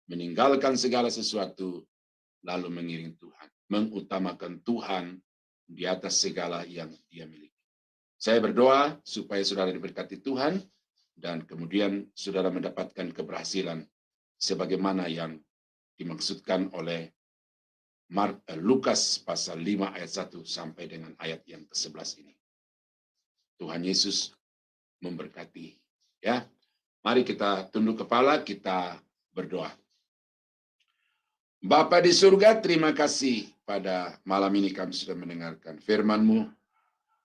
meninggalkan segala sesuatu, lalu mengiring Tuhan. Mengutamakan Tuhan di atas segala yang dia miliki. Saya berdoa supaya saudara diberkati Tuhan, dan kemudian saudara mendapatkan keberhasilan sebagaimana yang dimaksudkan oleh Lukas pasal 5 ayat 1 sampai dengan ayat yang ke-11 ini. Tuhan Yesus memberkati. Ya, mari kita tunduk kepala, kita berdoa. Bapa di surga, terima kasih pada malam ini kami sudah mendengarkan firman-Mu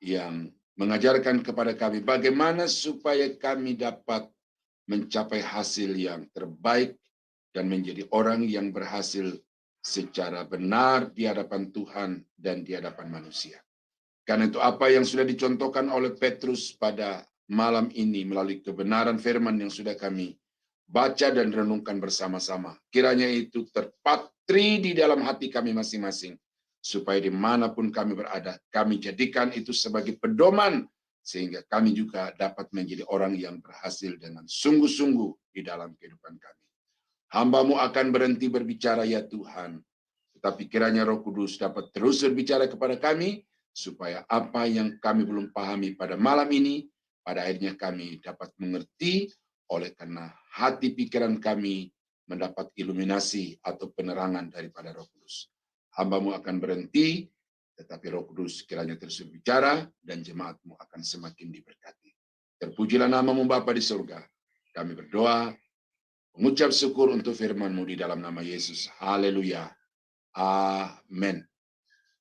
yang mengajarkan kepada kami bagaimana supaya kami dapat mencapai hasil yang terbaik dan menjadi orang yang berhasil secara benar di hadapan Tuhan dan di hadapan manusia. Karena itu apa yang sudah dicontohkan oleh Petrus pada malam ini melalui kebenaran firman yang sudah kami baca dan renungkan bersama-sama. Kiranya itu terpatri di dalam hati kami masing-masing. Supaya dimanapun kami berada, kami jadikan itu sebagai pedoman. Sehingga kami juga dapat menjadi orang yang berhasil dengan sungguh-sungguh di dalam kehidupan kami. Hamba-Mu akan berhenti berbicara ya Tuhan. Tetapi kiranya Roh Kudus dapat terus berbicara kepada kami, supaya apa yang kami belum pahami pada malam ini, pada akhirnya kami dapat mengerti, oleh karena hati pikiran kami mendapat iluminasi atau penerangan daripada Roh Kudus. Hamba-Mu akan berhenti, tetapi Roh Kudus kiranya terus berbicara, dan jemaat-Mu akan semakin diberkati. Terpujilah nama-Mu Bapa di surga. Kami berdoa, mengucap syukur untuk firman-Mu di dalam nama Yesus. Haleluya. Amin.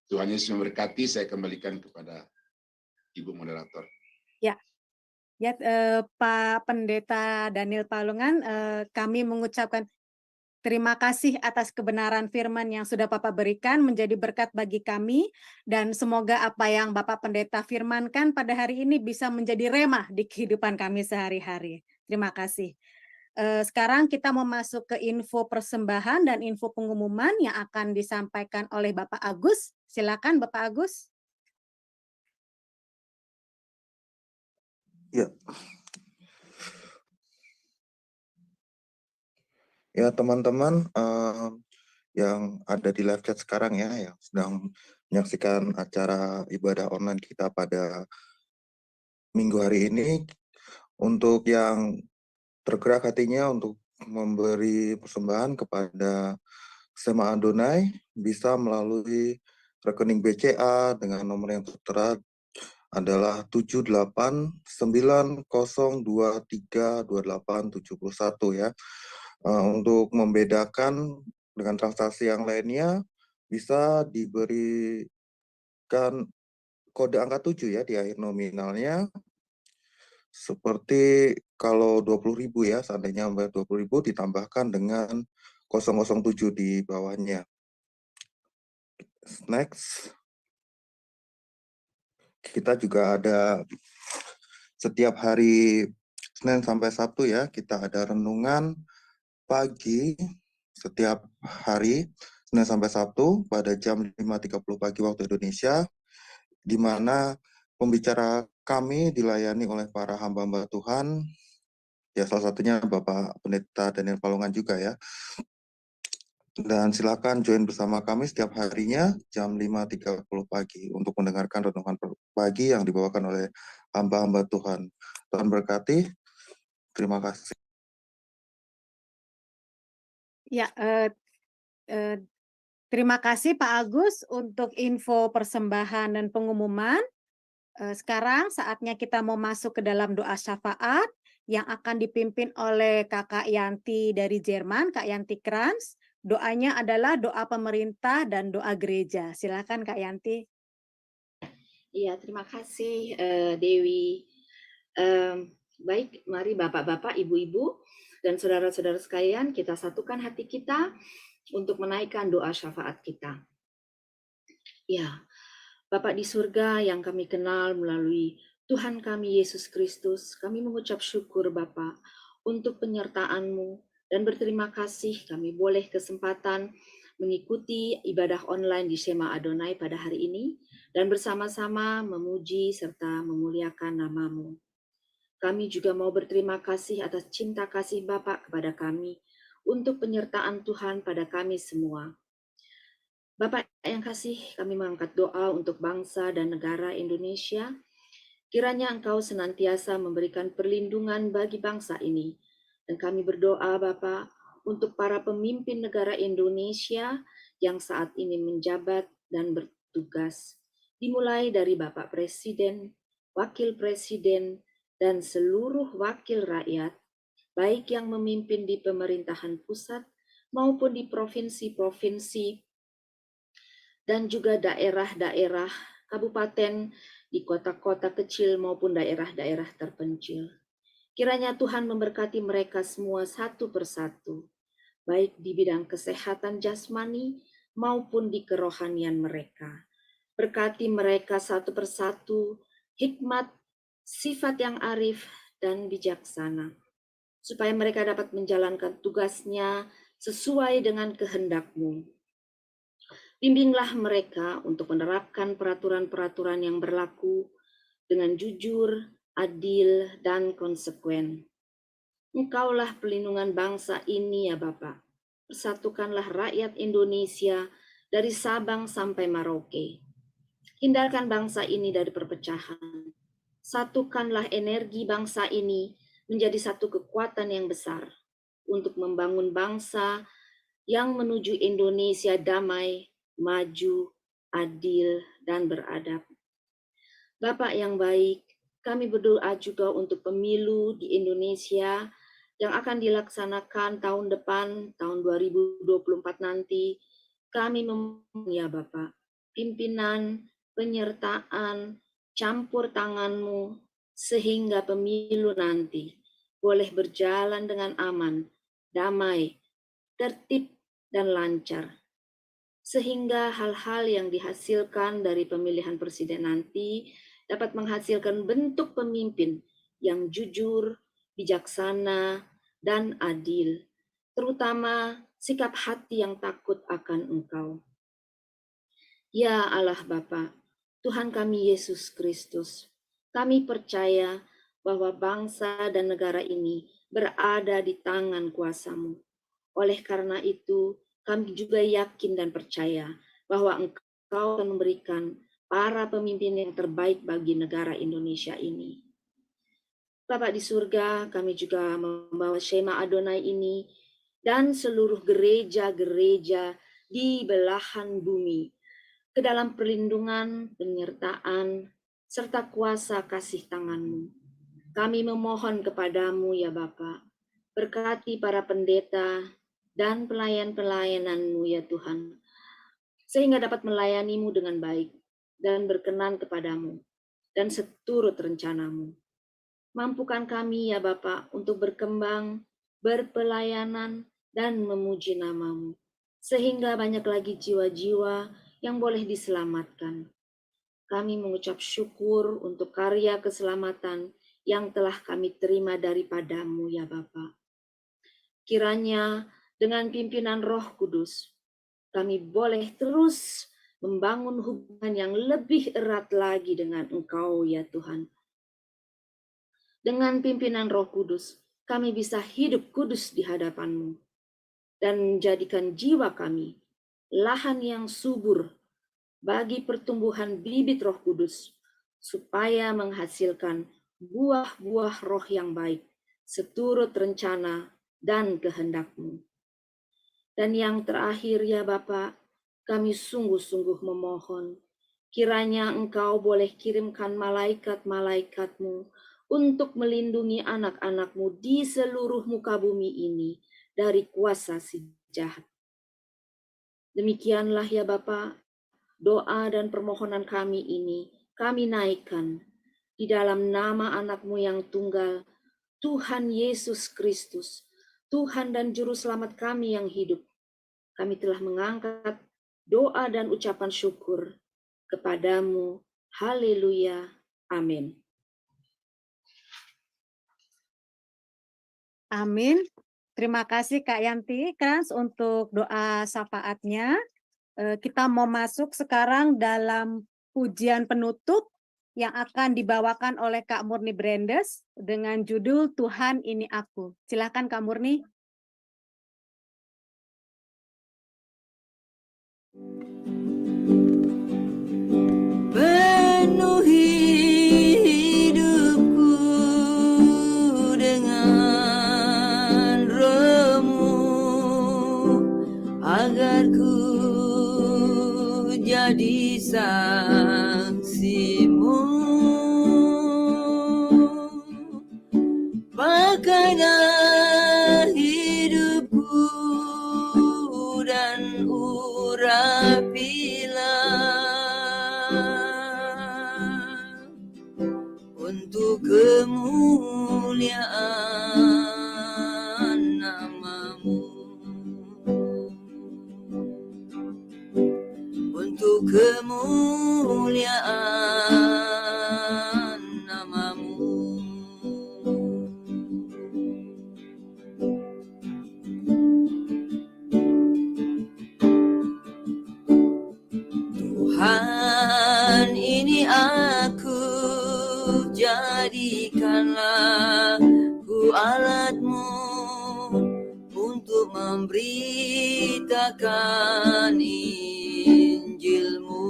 Tuhan Yesus memberkati. Saya kembalikan kepada Ibu Moderator. Ya, Pak Pendeta Daniel Palungan, kami mengucapkan terima kasih atas kebenaran firman yang sudah Bapak berikan menjadi berkat bagi kami, dan semoga apa yang Bapak Pendeta firmankan pada hari ini bisa menjadi rema di kehidupan kami sehari-hari. Terima kasih. Sekarang kita mau masuk ke info persembahan dan info pengumuman yang akan disampaikan oleh Bapak Agus. Silakan Bapak Agus. Ya. Ya teman-teman yang ada di live chat sekarang ya, yang sedang menyaksikan acara ibadah online kita pada minggu hari ini, untuk yang tergerak hatinya untuk memberi persembahan kepada SMA Adonai, bisa melalui rekening BCA dengan nomor yang tertera adalah 7890232871 ya. Untuk membedakan dengan transaksi yang lainnya, bisa diberikan kode angka 7 ya di akhir nominalnya. Seperti kalau 20.000 ya, seandainya membayar 20.000 ditambahkan dengan 007 di bawahnya. Next. Kita juga ada setiap hari Senin sampai Sabtu ya, kita ada renungan pagi setiap hari Senin sampai Sabtu pada jam 5.30 pagi waktu Indonesia, di mana pembicara kami dilayani oleh para hamba-hamba Tuhan, ya salah satunya Bapak Pendeta Daniel Palungan juga ya. Dan silakan join bersama kami setiap harinya jam 5.30 pagi untuk mendengarkan renungan pagi yang dibawakan oleh hamba-hamba Tuhan. Tuhan berkati. Terima kasih. Ya, terima kasih Pak Agus untuk info persembahan dan pengumuman. Sekarang saatnya kita mau masuk ke dalam doa syafaat yang akan dipimpin oleh Kakak Yanti dari Jerman, Kak Yanti Kranz. Doanya adalah doa pemerintah dan doa gereja. Silakan Kak Yanti. Iya, terima kasih Dewi. Baik, mari Bapak-bapak, Ibu-ibu, dan saudara-saudara sekalian, kita satukan hati kita untuk menaikkan doa syafaat kita. Ya, Bapak di surga yang kami kenal melalui Tuhan kami Yesus Kristus, kami mengucap syukur Bapak untuk penyertaan-Mu dan berterima kasih kami boleh kesempatan mengikuti ibadah online di Shema Adonai pada hari ini dan bersama-sama memuji serta memuliakan nama-Mu. Kami juga mau berterima kasih atas cinta kasih Bapak kepada kami untuk penyertaan Tuhan pada kami semua. Bapak yang kasih, kami mengangkat doa untuk bangsa dan negara Indonesia. Kiranya Engkau senantiasa memberikan perlindungan bagi bangsa ini. Dan kami berdoa Bapak untuk para pemimpin negara Indonesia yang saat ini menjabat dan bertugas. Dimulai dari Bapak Presiden, Wakil Presiden, dan seluruh wakil rakyat, baik yang memimpin di pemerintahan pusat maupun di provinsi-provinsi dan juga daerah-daerah, kabupaten, di kota-kota kecil maupun daerah-daerah terpencil. Kiranya Tuhan memberkati mereka semua satu persatu, baik di bidang kesehatan jasmani maupun di kerohanian mereka. Berkati mereka satu persatu, hikmat, sifat yang arif dan bijaksana, supaya mereka dapat menjalankan tugasnya sesuai dengan kehendak-Mu. Bimbinglah mereka untuk menerapkan peraturan-peraturan yang berlaku dengan jujur, adil, dan konsekuen. Engkaulah pelindungan bangsa ini ya Bapa. Persatukanlah rakyat Indonesia dari Sabang sampai Merauke. Hindarkan bangsa ini dari perpecahan. Satukanlah energi bangsa ini menjadi satu kekuatan yang besar untuk membangun bangsa yang menuju Indonesia damai, maju, adil, dan beradab. Bapak yang baik, kami berdoa juga untuk pemilu di Indonesia yang akan dilaksanakan tahun depan, tahun 2024 nanti. Kami memohon ya Bapak, pimpinan, penyertaan, campur tangan-Mu, sehingga pemilu nanti boleh berjalan dengan aman, damai, tertib, dan lancar. Sehingga hal-hal yang dihasilkan dari pemilihan presiden nanti dapat menghasilkan bentuk pemimpin yang jujur, bijaksana, dan adil, terutama sikap hati yang takut akan Engkau. Ya Allah Bapa, Tuhan kami Yesus Kristus, kami percaya bahwa bangsa dan negara ini berada di tangan kuasa-Mu. Oleh karena itu, kami juga yakin dan percaya bahwa Engkau akan memberikan para pemimpin yang terbaik bagi negara Indonesia ini. Bapak di surga, kami juga membawa Shema Adonai ini dan seluruh gereja-gereja di belahan bumi ke dalam perlindungan, penyertaan, serta kuasa kasih tangan-Mu. Kami memohon kepadamu ya Bapa, berkati para pendeta dan pelayan-pelayanan-Mu ya Tuhan, sehingga dapat melayani-Mu dengan baik dan berkenan kepadamu dan seturut rencana-Mu. Mampukan kami ya Bapa untuk berkembang, berpelayanan, dan memuji nama-Mu, sehingga banyak lagi jiwa-jiwa yang boleh diselamatkan. Kami mengucap syukur untuk karya keselamatan yang telah kami terima daripada-Mu ya Bapa. Kiranya dengan pimpinan Roh Kudus, kami boleh terus membangun hubungan yang lebih erat lagi dengan Engkau ya Tuhan. Dengan pimpinan Roh Kudus, kami bisa hidup kudus di hadapan-Mu dan menjadikan jiwa kami lahan yang subur bagi pertumbuhan bibit Roh Kudus, supaya menghasilkan buah-buah roh yang baik, seturut rencana dan kehendak-Mu. Dan yang terakhir ya Bapa, kami sungguh-sungguh memohon, kiranya Engkau boleh kirimkan malaikat-malaikat-Mu untuk melindungi anak-anak-Mu di seluruh muka bumi ini dari kuasa si jahat. Demikianlah ya Bapa, doa dan permohonan kami ini kami naikkan di dalam nama anak-Mu yang tunggal, Tuhan Yesus Kristus, Tuhan dan Juru Selamat kami yang hidup. Kami telah mengangkat doa dan ucapan syukur kepadamu. Haleluya. Amin. Amin. Terima kasih Kak Yanti Krans untuk doa syafaatnya. Kita mau masuk sekarang dalam pujian penutup yang akan dibawakan oleh Kak Murni Brandes dengan judul Tuhan Ini Aku. Silakan Kak Murni. Penuhi hidupku dengan Roh-Mu, agar ku jadi saksi-Mu. Pakailah hidupku dan urapilah untuk kemuliaan nama-Mu, untuk kemuliaan nama-Mu. Tuhan, ini aku, jadikanlah ku alat-Mu untuk memberitakan Injil-Mu.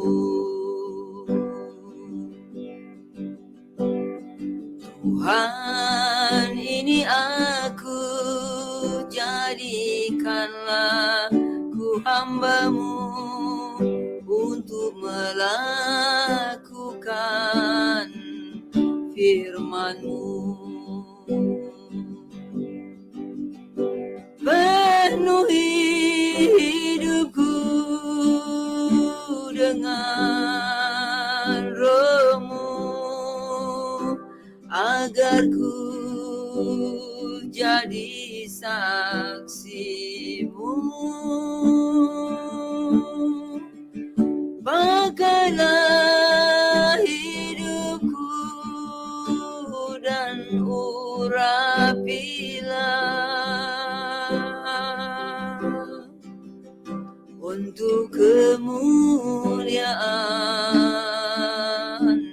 Tuhan, ini aku, jadikanlah ku hamba-Mu untuk melakukan firman-Mu. Penuhi hidupku dengan Roh-Mu, agar ku jadi saksi-Mu. Pakailah hidupku dan urapilah untuk kemuliaan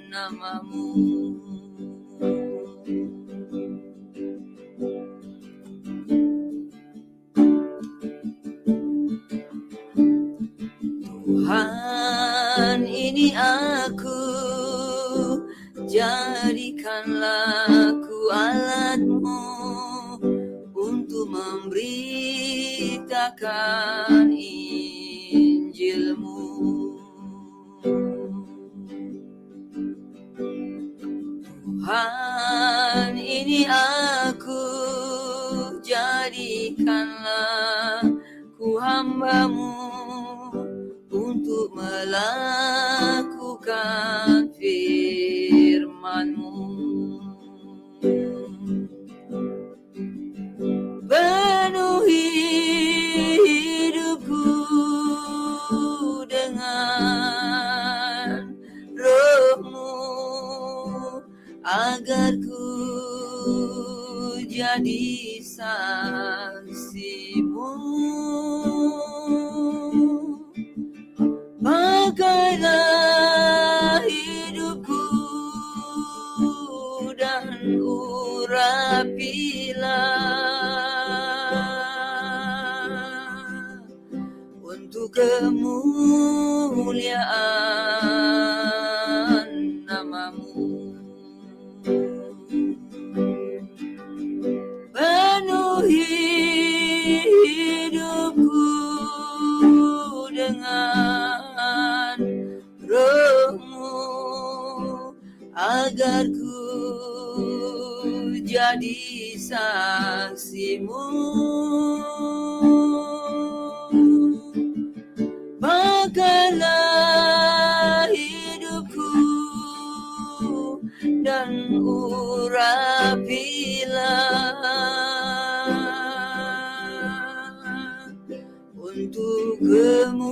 nama-Mu. Tuhan, ini aku, jadikanlah ku alat-Mu untuk memberitakan Injil-Mu. Tuhan, ini aku, jadikanlah ku hamba-Mu untuk melakukan firman-Mu. Penuhi jadi saksimu. Pakailah hidupku dan urapilah untuk kemuliaan namamu. Penuhi hidupku dengan rohmu agar ku jadi saksimu. Pakailah hidupku dan urapilah untuk kemuliaan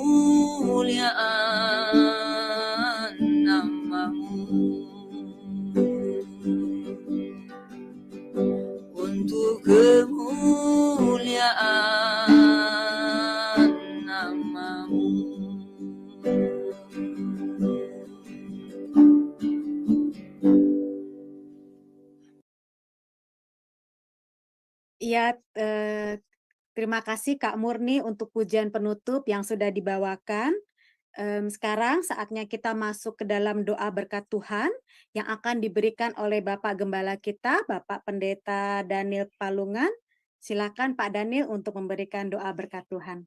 namamu. Untuk kemuliaan namamu. Iya, terima kasih Kak Murni untuk pujian penutup yang sudah dibawakan. Sekarang saatnya kita masuk ke dalam doa berkat Tuhan yang akan diberikan oleh Bapak Gembala kita, Bapak Pendeta Daniel Palungan. Silakan Pak Daniel untuk memberikan doa berkat Tuhan.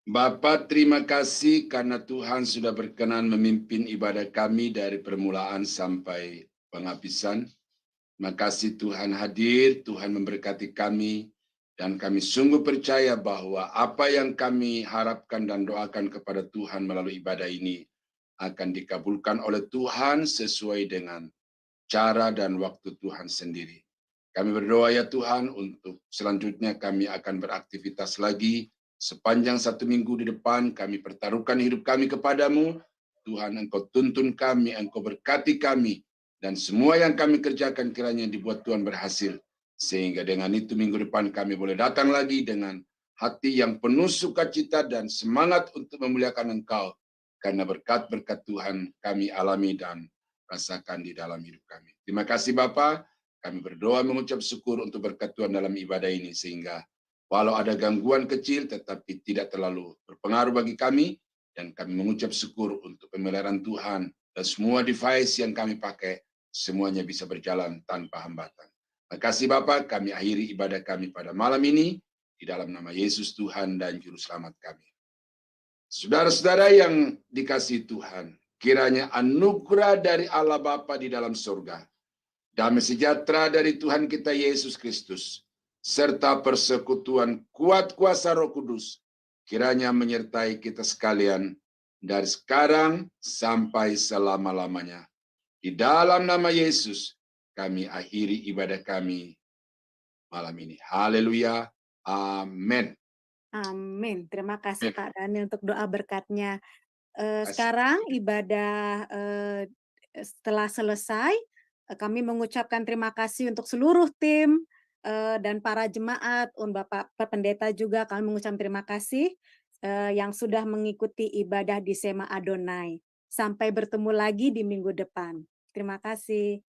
Bapa, terima kasih karena Tuhan sudah berkenan memimpin ibadah kami dari permulaan sampai penghabisan. Terima kasih Tuhan hadir, Tuhan memberkati kami, dan kami sungguh percaya bahwa apa yang kami harapkan dan doakan kepada Tuhan melalui ibadah ini akan dikabulkan oleh Tuhan sesuai dengan cara dan waktu Tuhan sendiri. Kami berdoa ya Tuhan, untuk selanjutnya kami akan beraktivitas lagi. Sepanjang 1 minggu di depan kami pertaruhkan hidup kami kepadamu. Tuhan, Engkau tuntun kami, Engkau berkati kami, dan semua yang kami kerjakan kiranya dibuat Tuhan berhasil. Sehingga dengan itu minggu depan kami boleh datang lagi dengan hati yang penuh sukacita dan semangat untuk memuliakan Engkau. Karena berkat-berkat Tuhan kami alami dan rasakan di dalam hidup kami. Terima kasih Bapa. Kami berdoa mengucap syukur untuk berkat Tuhan dalam ibadah ini. Sehingga walau ada gangguan kecil tetapi tidak terlalu berpengaruh bagi kami. Dan kami mengucap syukur untuk pemeliharaan Tuhan. Dan semua device yang kami pakai semuanya bisa berjalan tanpa hambatan. Terima kasih Bapak, kami akhiri ibadah kami pada malam ini di dalam nama Yesus Tuhan dan Juru Selamat kami. Saudara-saudara yang dikasihi Tuhan, kiranya anugerah dari Allah Bapa di dalam surga, damai sejahtera dari Tuhan kita Yesus Kristus, serta persekutuan kuat kuasa Roh Kudus, kiranya menyertai kita sekalian dari sekarang sampai selama-lamanya. Di dalam nama Yesus, kami akhiri ibadah kami malam ini. Haleluya. Amin. Amin. Terima kasih Amin. Pak Daniel untuk doa berkatnya. Terima kasih. Sekarang ibadah setelah selesai, kami mengucapkan terima kasih untuk seluruh tim dan para jemaat, Bapak Pendeta juga kami mengucapkan terima kasih yang sudah mengikuti ibadah di Sema Adonai. Sampai bertemu lagi di minggu depan. Terima kasih.